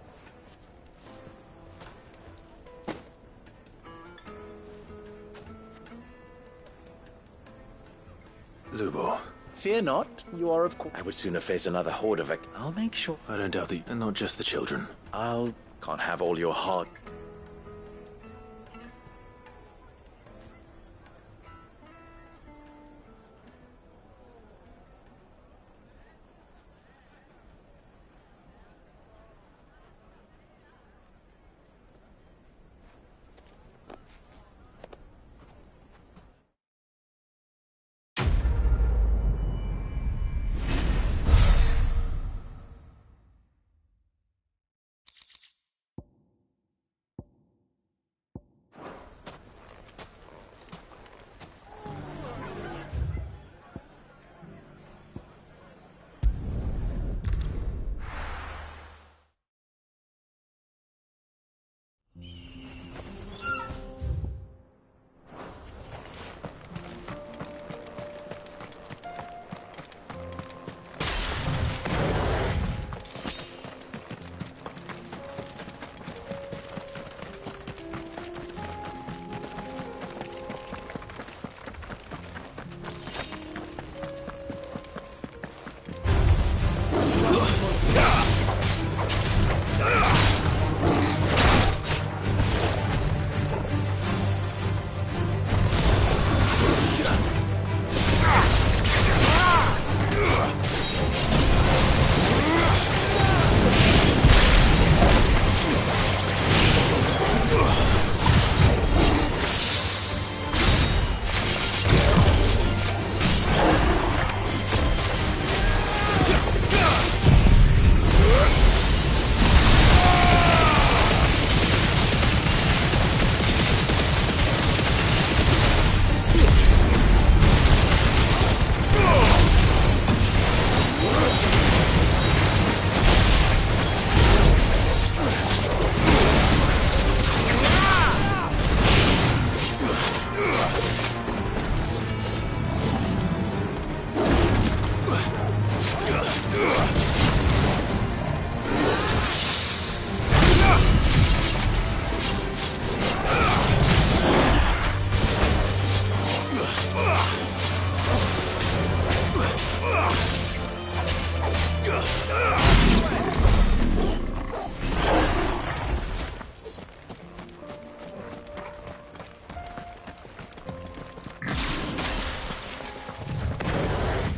B: Lubo.
P: Fear not, you are of course... I would sooner face another horde of... I'll make sure...
B: I don't doubt that, and not just the children.
P: Can't have all your heart.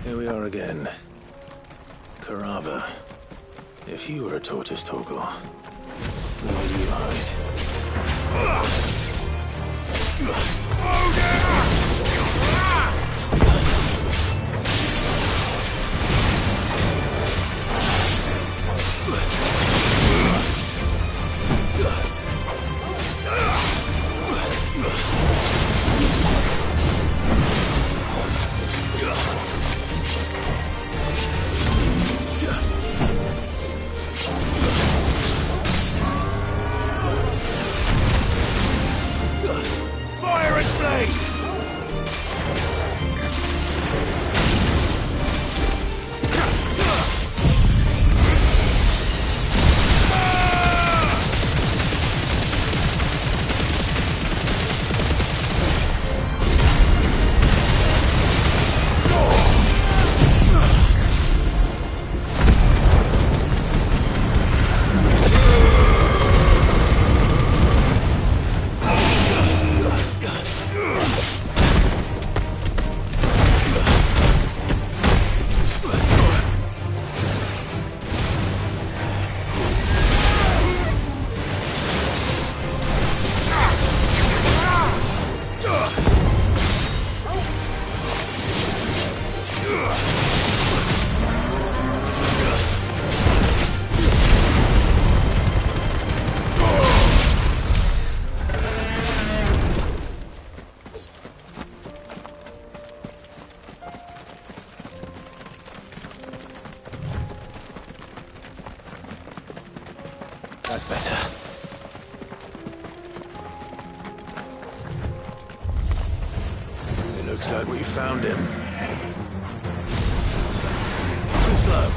B: Here we are again. Karava. If you were a tortoise, Torgor, where would you hide?
S: Fire at
B: Looks like we found him. Too slow.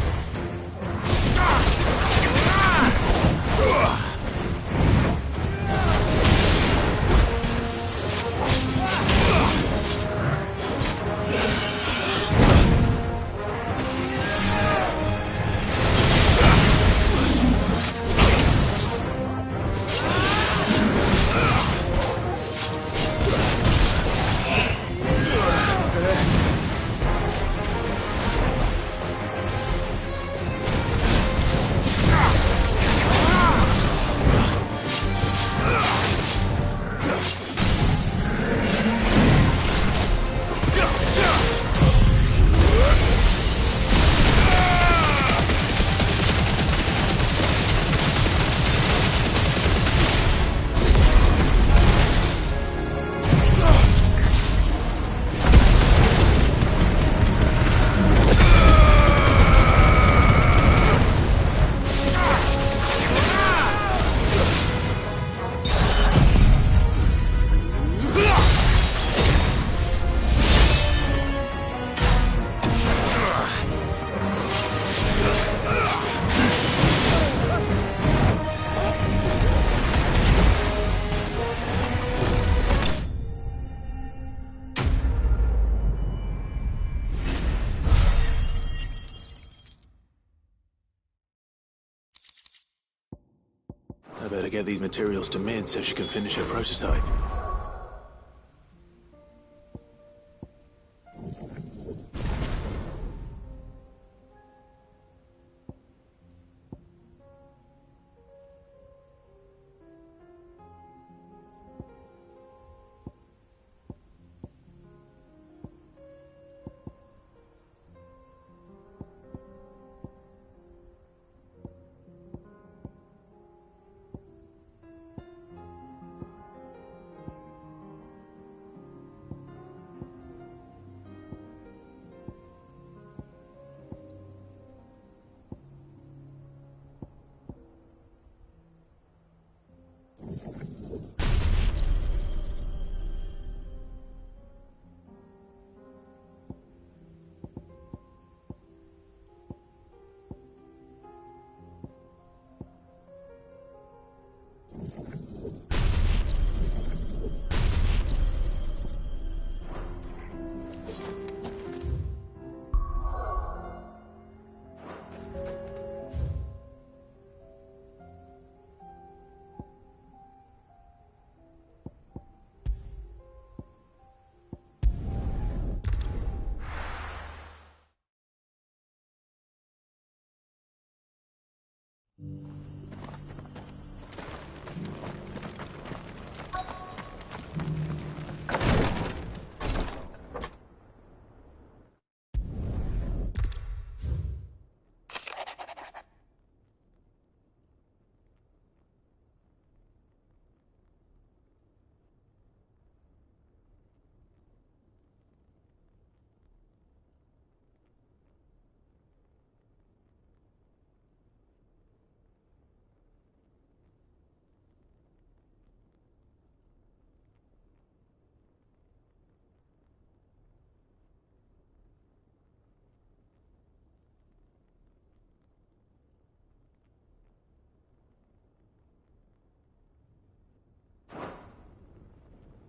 B: I better get these materials to Mid so she can finish her prototype.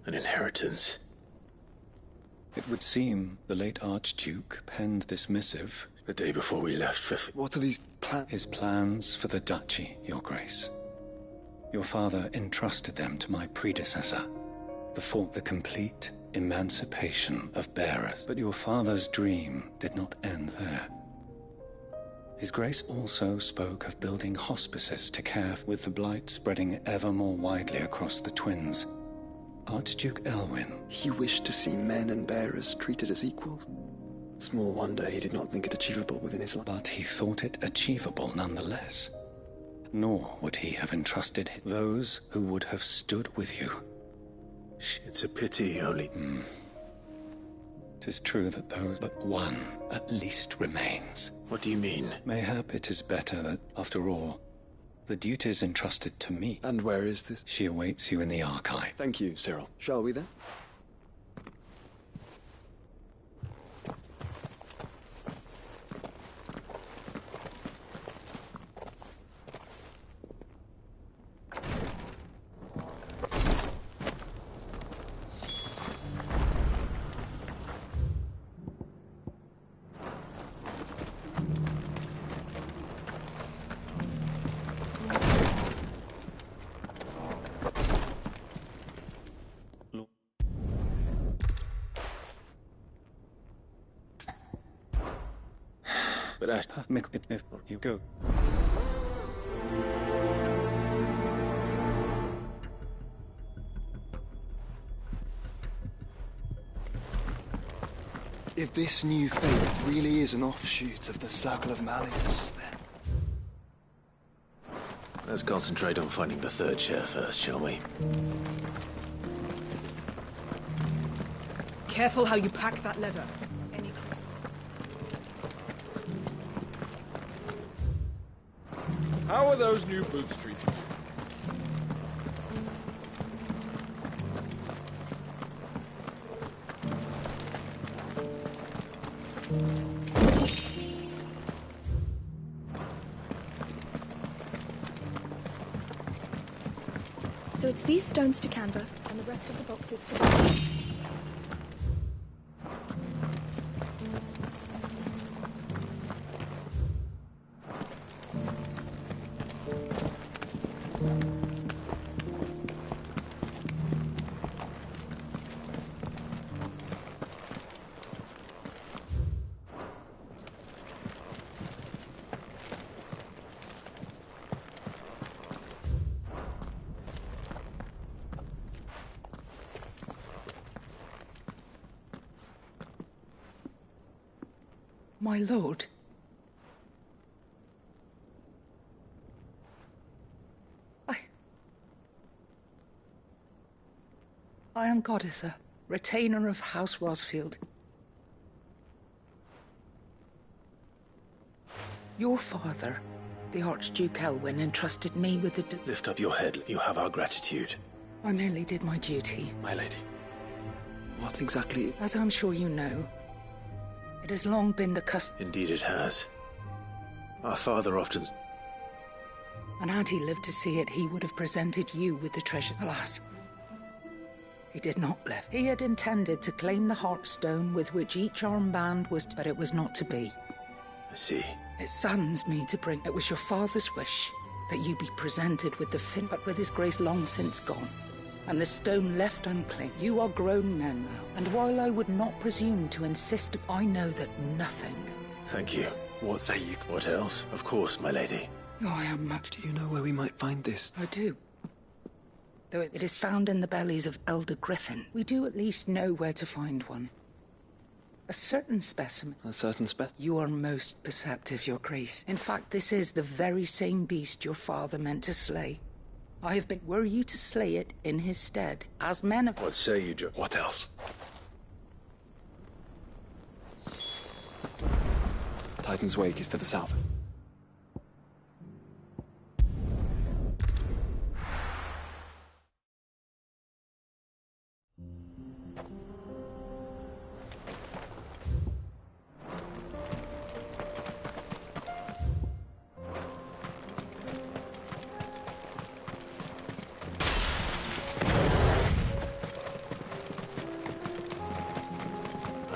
B: An inheritance.
C: It would seem the late Archduke penned this missive
B: the day before we left for...
C: What are these plans? His plans for the duchy, Your Grace. Your father entrusted them to my predecessor, the complete emancipation of bearers. But your father's dream did not end there. His Grace also spoke of building hospices to care, with the blight spreading ever more widely across the twins. Archduke Elwyn.
I: He wished to see men and bearers treated as equals. Small wonder he did not think it achievable within his life.
C: But he thought it achievable nonetheless. Nor would he have entrusted those who would have stood with you.
B: It's a pity, only...
C: 'Tis true that but one at least remains.
B: What do you mean?
C: Mayhap it is better that, after all, the duties entrusted to me...
I: And where is this?
C: She awaits you in the archive.
I: Thank you, Cyril. Shall we then?
B: But
C: you go.
I: If this new faith really is an offshoot of the Circle of Malleus, then...
B: Let's concentrate on finding the third chair first, shall we?
K: Careful how you pack that leather.
A: How are those new boots treating you?
V: So it's these stones to Canva, and the rest of the boxes to...
K: My lord? I am Goditha, retainer of House Rosfield. Your father, the Archduke Elwyn, entrusted me with the...
B: Lift up your head. You have our gratitude.
K: I merely did my duty.
B: My lady.
I: What exactly...
K: As I'm sure you know, it has long been the custom...
B: Indeed it has. Our father often...
K: And had he lived to see it, he would have presented you with the treasure. Alas, he did not live. He had intended to claim the Heartstone with which each armband was... But it was not to be.
B: I see.
K: It saddens me to bring... It was your father's wish that you be presented with the fin... But with his grace long since gone, and the stone left unclaimed. You are grown men now, and while I would not presume to insist, I know that nothing...
B: Thank you.
I: What say you?
B: What else? Of course, my lady.
K: Oh, I am much...
I: Do you know where we might find this?
K: I do. Though it is found in the bellies of Elder Griffin, we do at least know where to find one. A certain specimen.
I: A certain specimen?
K: You are most perceptive, Your Grace. In fact, this is the very same beast your father meant to slay. I have been... Were you to slay it in his stead, as men of...
B: What say you, Joe?
I: What else? Titan's Wake is to the south.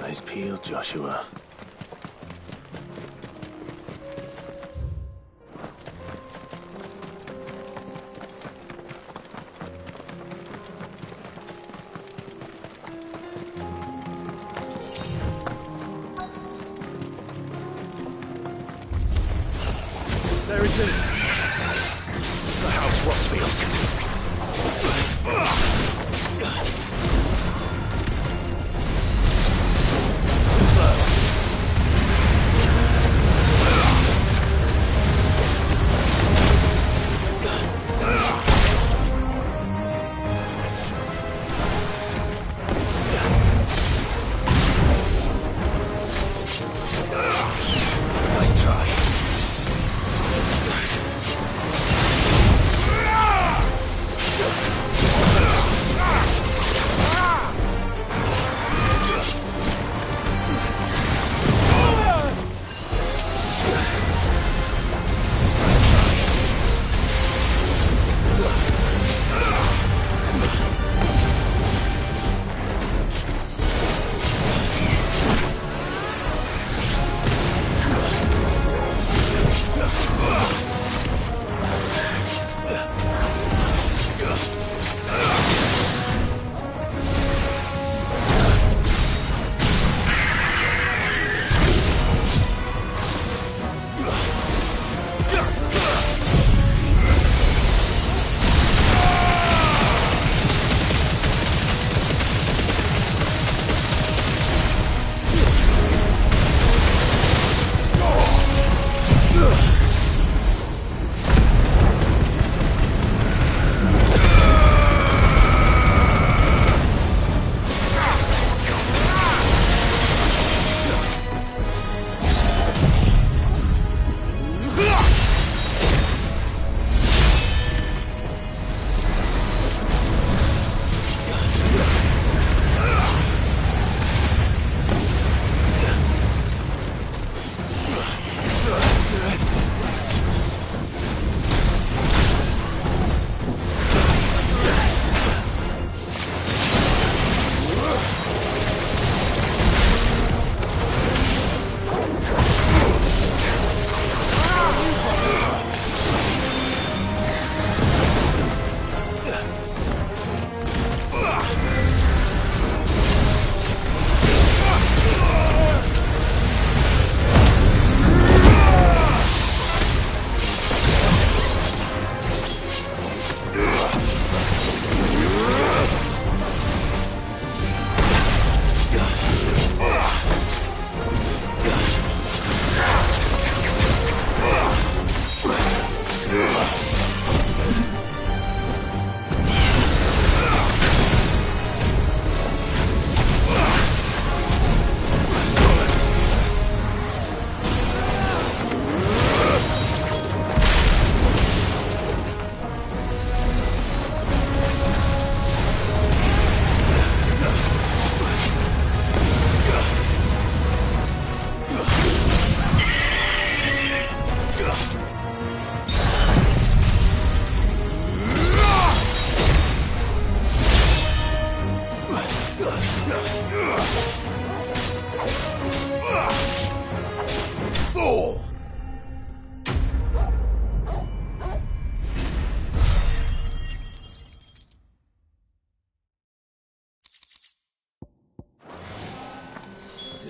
B: Eyes peeled, Joshua.
L: There it is. The House Rosfield.
B: Nice try.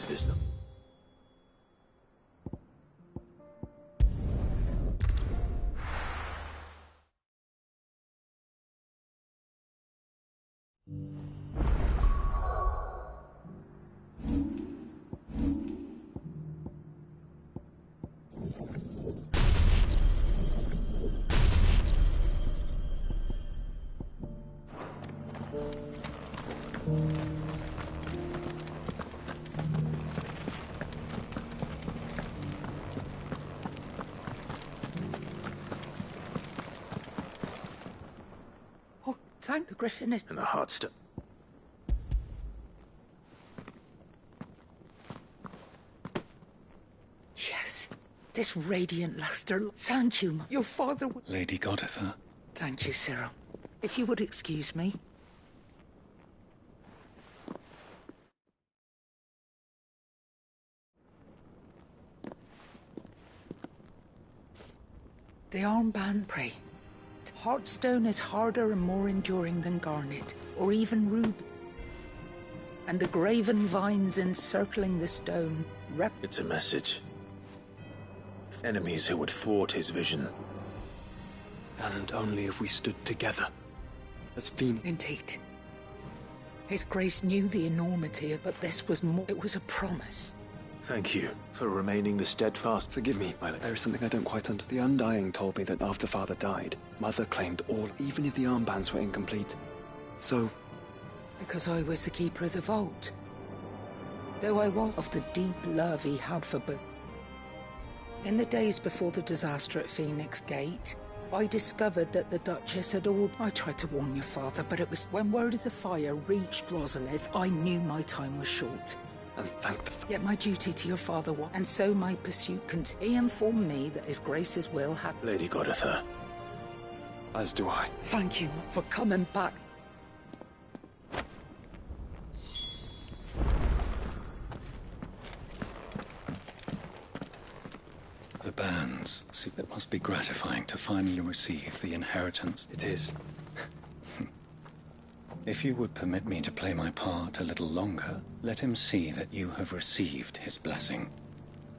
B: is this?
K: Oh, thank the Griffin is...
B: And the Heartstone.
K: Yes, this radiant luster. Thank you, your father would...
P: Lady Goditha.
K: Thank you, Cyril. If you would excuse me. The armband, pray. Heartstone is harder and more enduring than garnet, or even ruby. And the graven vines encircling the stone
B: It's a message. Enemies who would thwart his vision.
I: And only if we stood together. As Phoenix.
K: Indeed. His Grace knew the enormity, but this was more. It was a promise.
B: Thank you for remaining the steadfast.
I: Forgive me, Violet. There is something I don't quite understand. The Undying told me that after Father died, Mother claimed all, even if the armbands were incomplete. So...
K: Because I was the keeper of the vault. Though I was of the deep love he had for both. In the days before the disaster at Phoenix Gate, I discovered that the Duchess had ordered... I tried to warn your father, but it was... When word of the fire reached Rosalith, I knew my time was short.
I: And thank the...
K: Yet my duty to your father was... And so my pursuit continued. He informed me that His Grace's will had...
B: Lady Goditha.
I: As do I.
K: Thank you for coming back.
P: The bands. See, it must be gratifying to finally receive the inheritance.
I: It is.
P: If you would permit me to play my part a little longer, let him see that you have received his blessing.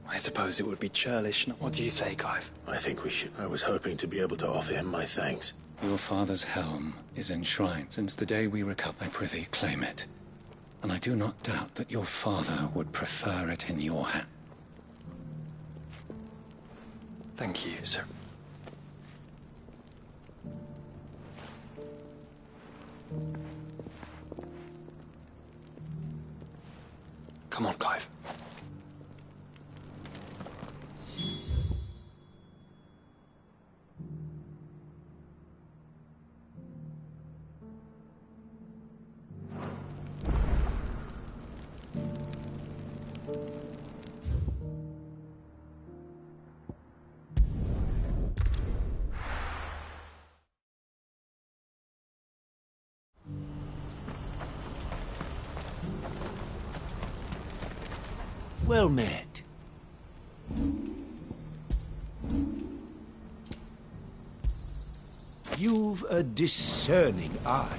I: I suppose it would be churlish. What do you say, Clive?
B: I think we should. I was hoping to be able to offer him my thanks.
P: Your father's helm is enshrined. Since the day we recover, I prithee claim it. And I do not doubt that your father would prefer it in your hand.
I: Thank you, sir. Come on, Clive.
S: Well met. You've a discerning eye.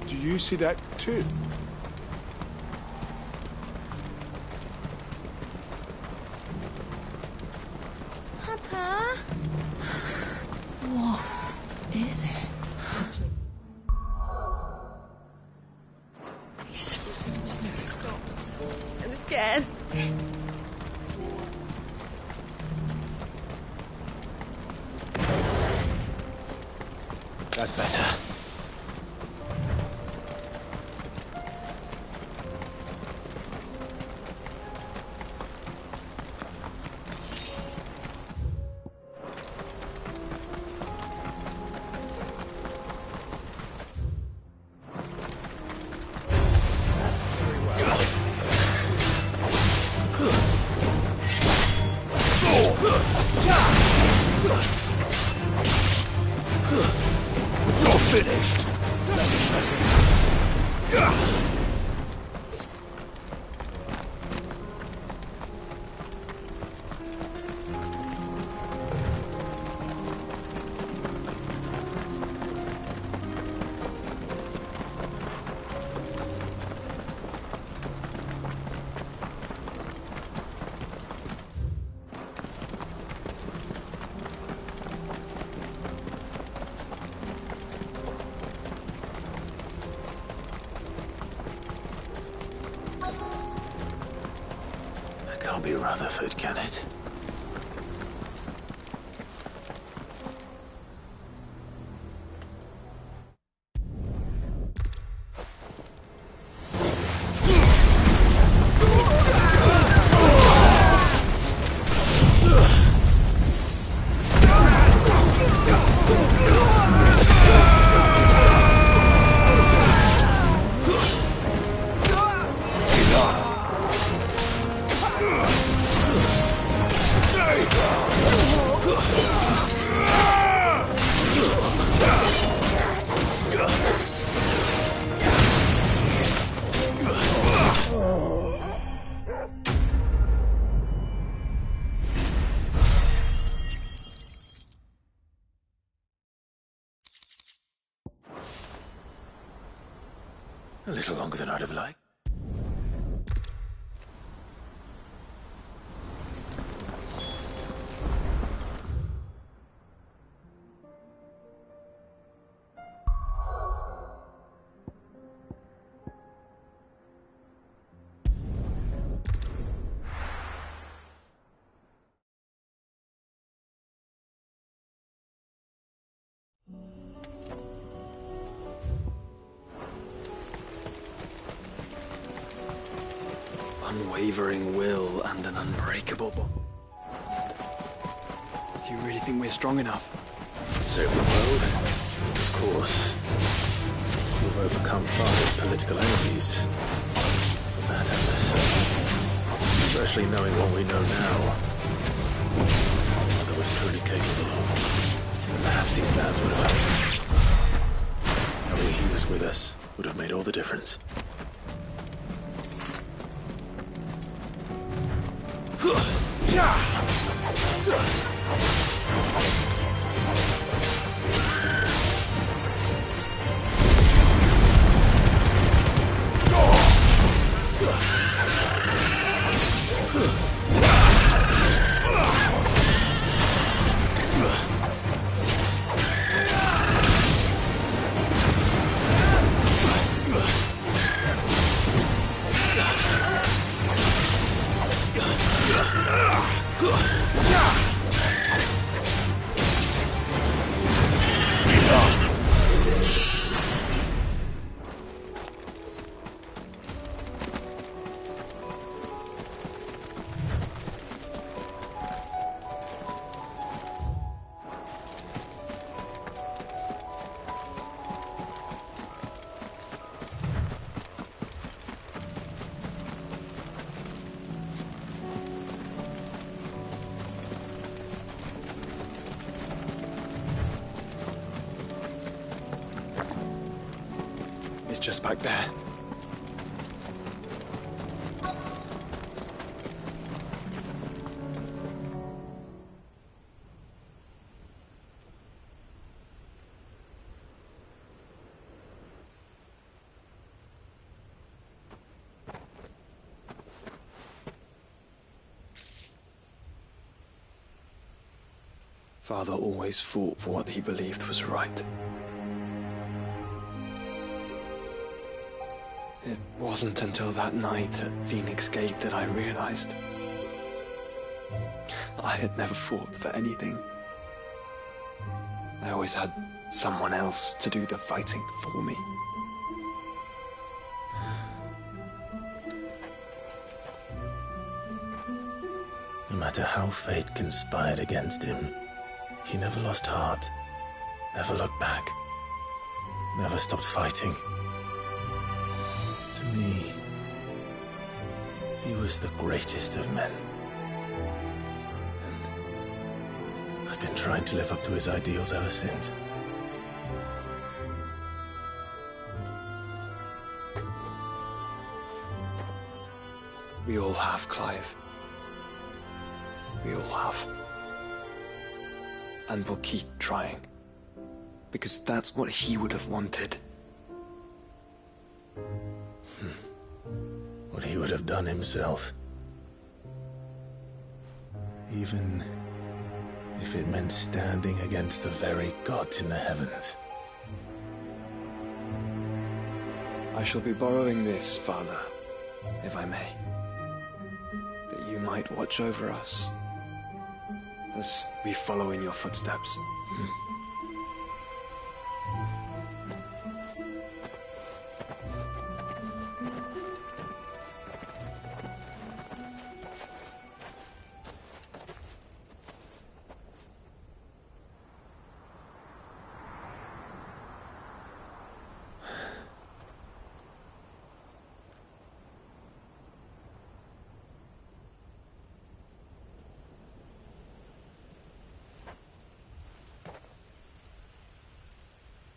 A: Do you see that too?
E: Papa?
U: What is it?
T: I'm scared.
B: That's better.
S: You're finished.
B: can't be Rutherford, can it? A little longer than I'd have liked.
I: Unwavering will and an unbreakable bond. Do you really think we're strong enough?
B: So we will. Of course. We've overcome Father's political enemies. But that endless. Especially knowing what we know now. Mother was truly capable of. And perhaps these bands would have helped. Knowing he was with us would have made all the difference.
I: It's just back there. Father always fought for what he believed was right. It wasn't until that night at Phoenix Gate that I realized I had never fought for anything. I always had someone else to do the fighting for me.
B: No matter how fate conspired against him, he never lost heart, never looked back, never stopped fighting. To me, he was the greatest of men. And I've been trying to live up to his ideals ever since.
I: We all have, Clive. We all have. And we'll keep trying. Because that's what he would have wanted.
B: What he would have done himself. Even if it meant standing against the very gods in the heavens.
I: I shall be borrowing this, Father, if I may. that you might watch over us as we follow in your footsteps.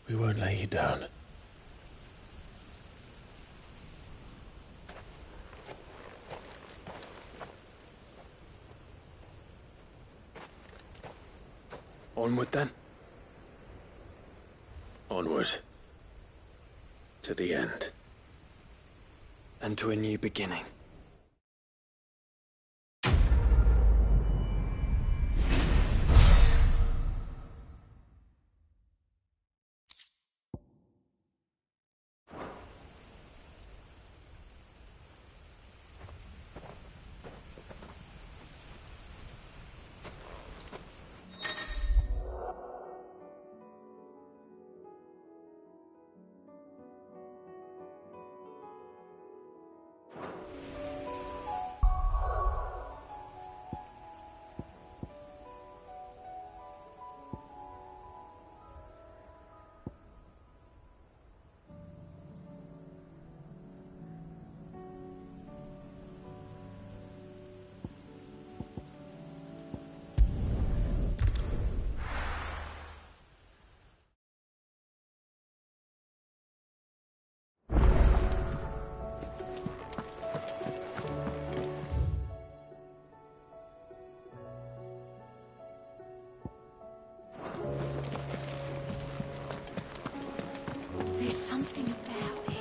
B: We won't lay you down.
I: Onward then.
B: Onward. To the end.
I: And to a new beginning.
T: There's something about it.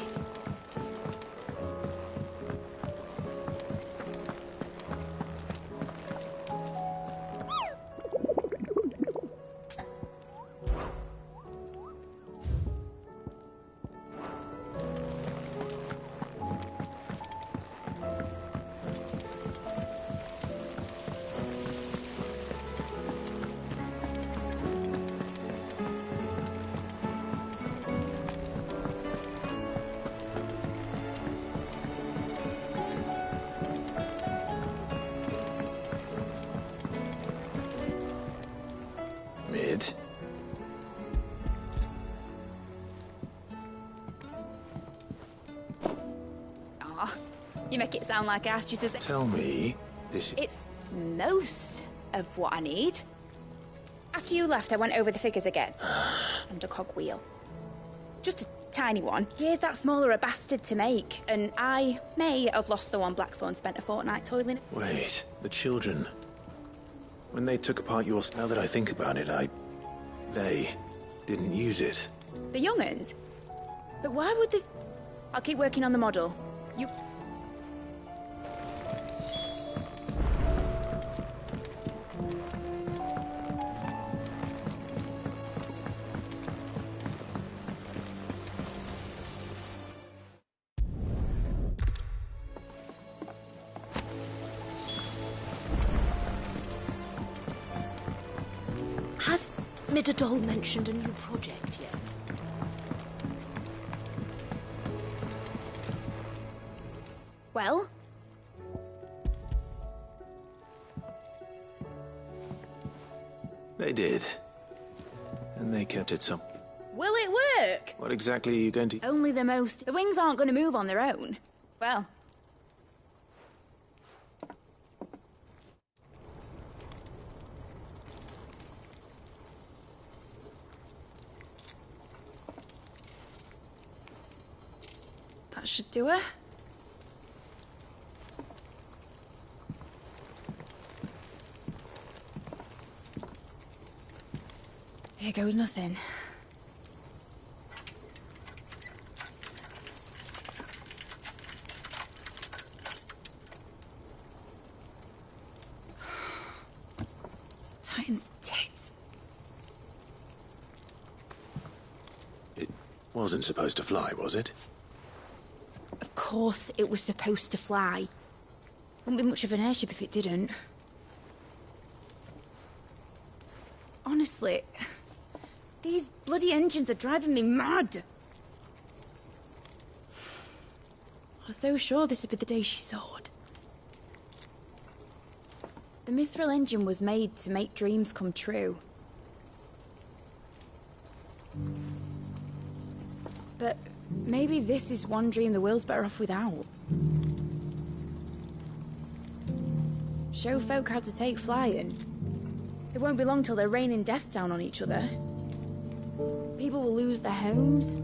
B: Mid.
E: Aw, you make it sound like I asked you to say.
B: Tell me, this...
E: It's most of what I need. After you left, I went over the figures again. And a cogwheel. Just a tiny one. Here's that smaller a bastard to make. And I may have lost the one Blackthorn spent a fortnight toiling.
B: Wait, the children. When they took apart yours, now that I think about it, they didn't use it.
E: The young'uns? But why would they... I'll keep working on the model. You...
T: Has Midadol mentioned a new project yet?
E: Well?
B: They did. And they kept it some...
E: Will it work?
B: What exactly are you going to...
E: Only the most... The wings aren't going to move on their own. Well... That should do it. Here goes nothing. Titan's tits.
B: It wasn't supposed to fly, was it?
E: Of course it was supposed to fly. Wouldn't be much of an airship if it didn't. Honestly, these bloody engines are driving me mad. I was so sure this would be the day she soared. The Mithril engine was made to make dreams come true. But maybe this is one dream the world's better off without. Show folk how to take flying. It won't be long till they're raining death down on each other. People will lose their homes.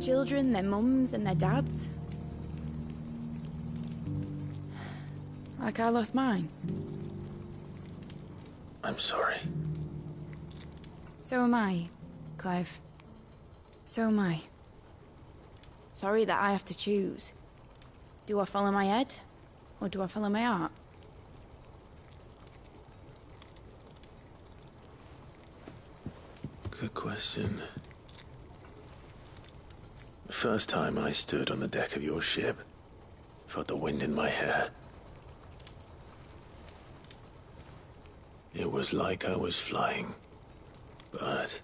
E: Children, their mums and their dads. Like I lost mine.
B: I'm sorry.
E: So am I, Clive. So am I. Sorry that I have to choose. Do I follow my head, or do I follow my heart?
B: Good question. The first time I stood on the deck of your ship, felt the wind in my hair. It was like I was flying. But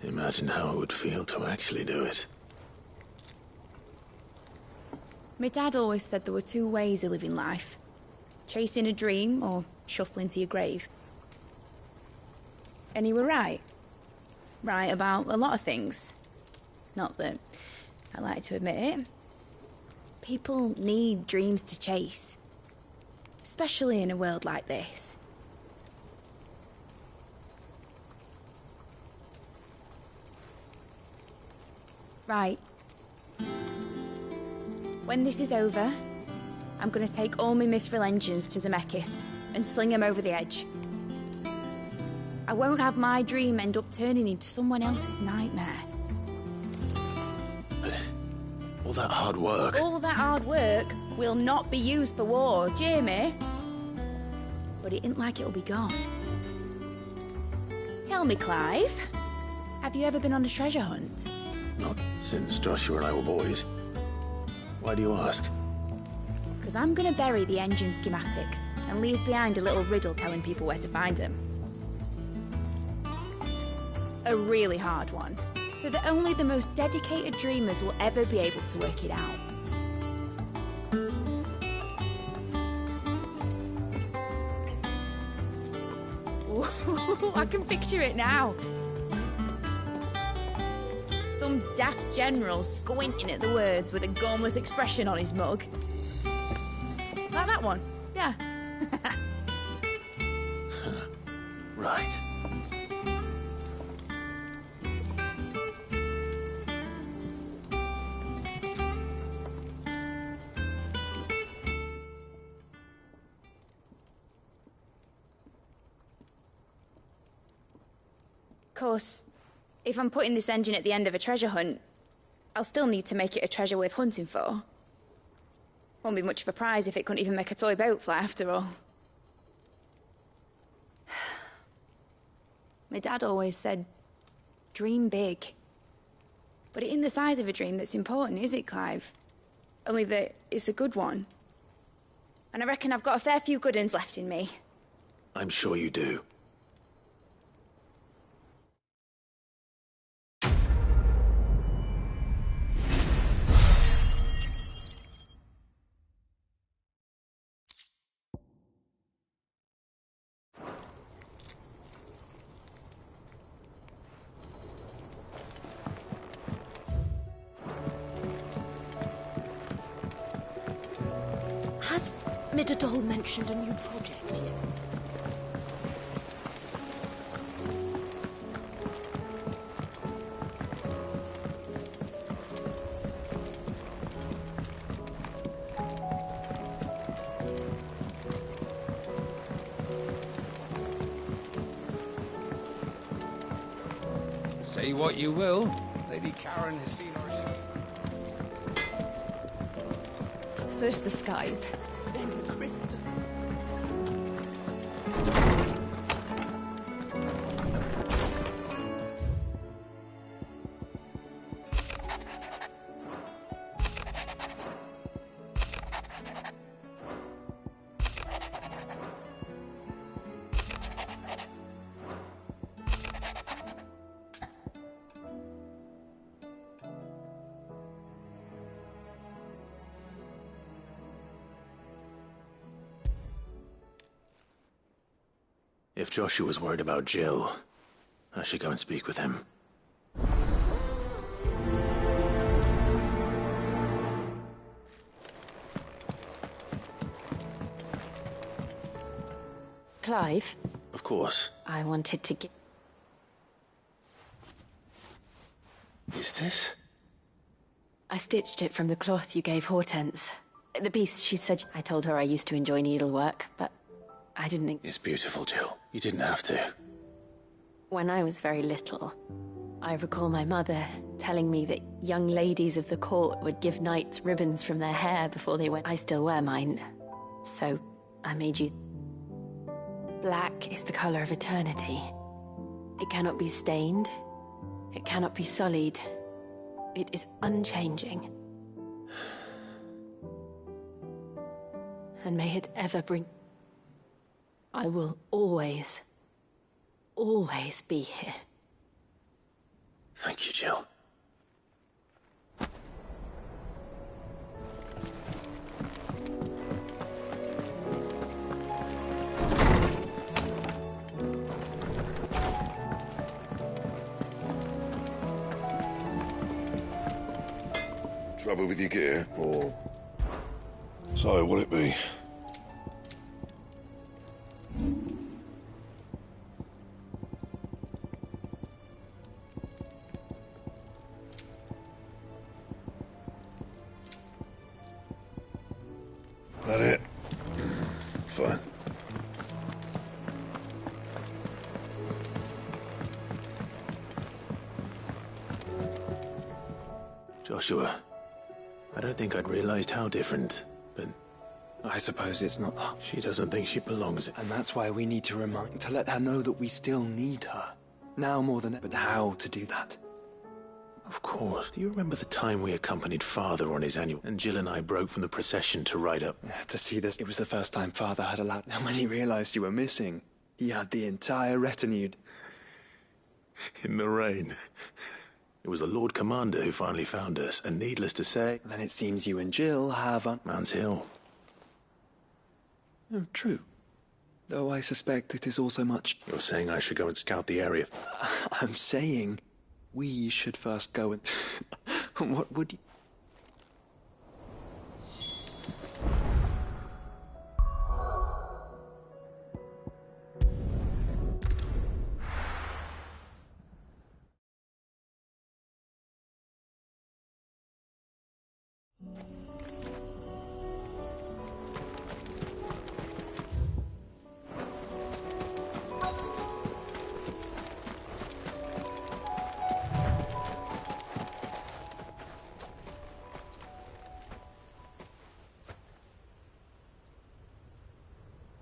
B: imagine how it would feel to actually do it.
E: My dad always said there were two ways of living life. Chasing a dream or shuffling to your grave. And he were right. Right about a lot of things. Not that I like to admit it. People need dreams to chase. Especially in a world like this. Right. When this is over, I'm gonna take all my Mithril engines to Zemeckis and sling them over the edge. I won't have my dream end up turning into someone else's nightmare.
B: But all that hard work...
E: All that hard work will not be used for war, Jamie. But it ain't like it'll be gone. Tell me, Clive, have you ever been on a treasure hunt?
B: Not since Joshua and I were boys. Why do you ask?
E: Because I'm gonna bury the engine schematics and leave behind a little riddle telling people where to find them. A really hard one, so that only the most dedicated dreamers will ever be able to work it out. Ooh, I can picture it now. Some daft general squinting at the words with a gormless expression on his mug. Like that one, yeah.
B: Right.
E: Of course, if I'm putting this engine at the end of a treasure hunt, I'll still need to make it a treasure worth hunting for. Won't be much of a prize if it couldn't even make a toy boat fly after all. My dad always said, dream big. But it ain't the size of a dream that's important, is it, Clive? Only that it's a good one. And I reckon I've got a fair few good uns left in me.
B: I'm sure you do.
T: Has Midadol mentioned a new project yet?
D: Say what you will, Lady Karen has seen our ship.
U: First the skies, then the crystal.
B: If Joshua's worried about Jill, I should go and speak with him.
U: Clive?
B: Of course.
U: I wanted to get...
B: Is this?
U: I stitched it from the cloth you gave Hortense. The piece she said... I told her I used to enjoy needlework, but I didn't think...
B: It's beautiful, Jill. You didn't have to.
U: When I was very little, I recall my mother telling me that young ladies of the court would give knights ribbons from their hair before they went... I still wear mine, so I made you... Black is the color of eternity. It cannot be stained. It cannot be sullied. It is unchanging. And may it ever bring... I will always, always be here.
B: Thank you, Jill.
G: Trouble with your gear, or... So, what'll it be? That it? Fine.
B: Joshua, I don't think I'd realized how different, but...
I: I suppose it's not that.
B: She doesn't think she belongs.
I: And that's why we need to let her know that we still need her. Now more than ever. But how to do that?
B: Of course. Do you remember the time we accompanied Father on his annual... and Jill and I broke from the procession to ride up?
I: To see this, it was the first time Father had allowed... And when he realized you were missing, he had the entire retinue...
B: In the rain. It was the Lord Commander who finally found us, and needless to say...
I: Then it seems you and Jill have...
B: Man's Hill.
I: Oh, true. Though I suspect it is also much...
B: You're saying I should go and scout the area?
I: I'm saying we should first go and... What would you...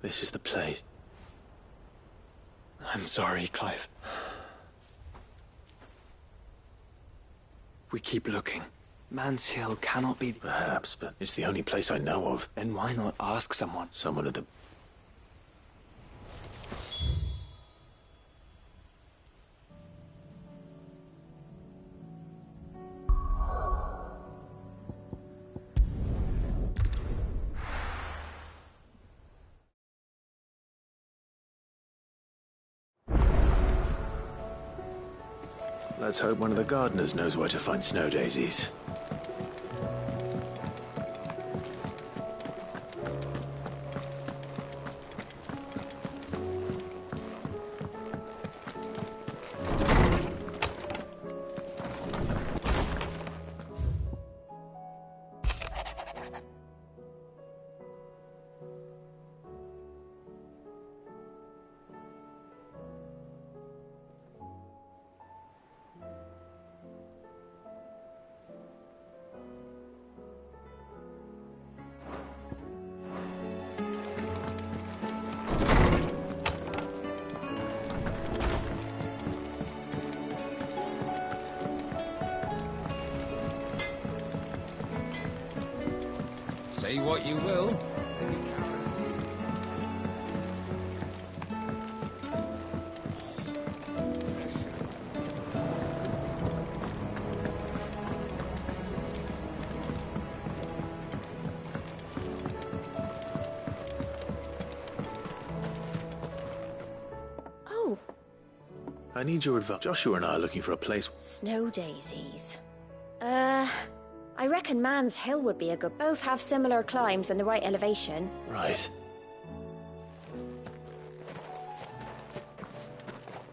B: This is the place.
I: I'm sorry, Clive. We keep looking. Man's Hill cannot be...
B: Perhaps, but it's the only place I know of.
I: Then why not ask someone?
B: Someone at the... Let's hope one of the gardeners knows where to find snow daisies.
D: Say what you will.
B: I need your advice. Joshua and I are looking for a place.
M: Snow daisies. I reckon Man's Hill would be a good... Both have similar climbs and the right elevation.
B: Right.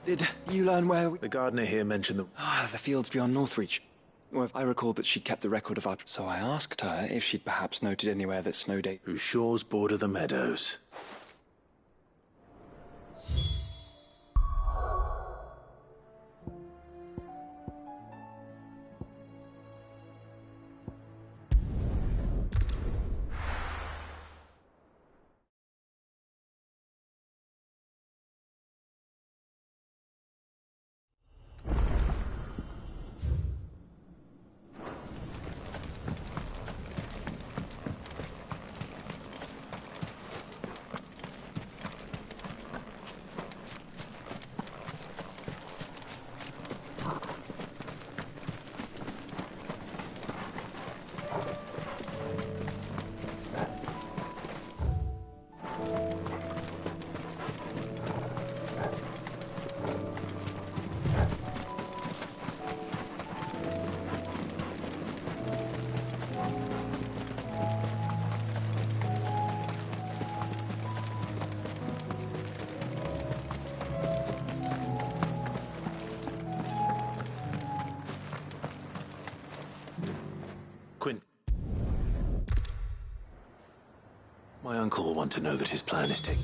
I: Did you learn where
B: The gardener here mentioned the...
I: the fields beyond Northreach. Well, I recalled that she kept the record of our... So I asked her if she'd perhaps noted anywhere that snow day...
B: Whose shores border the meadows. My uncle will want to know that his plan is taken.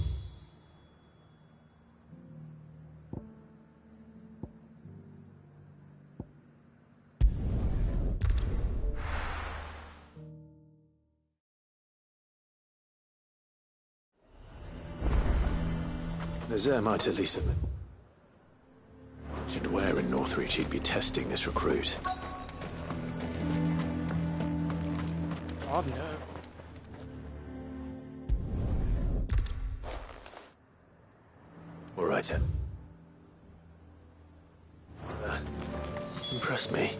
B: Nazaire might at least have... mentioned where in Northreach he'd be testing this recruit.
A: I've no...
B: All right, then. Impressed me.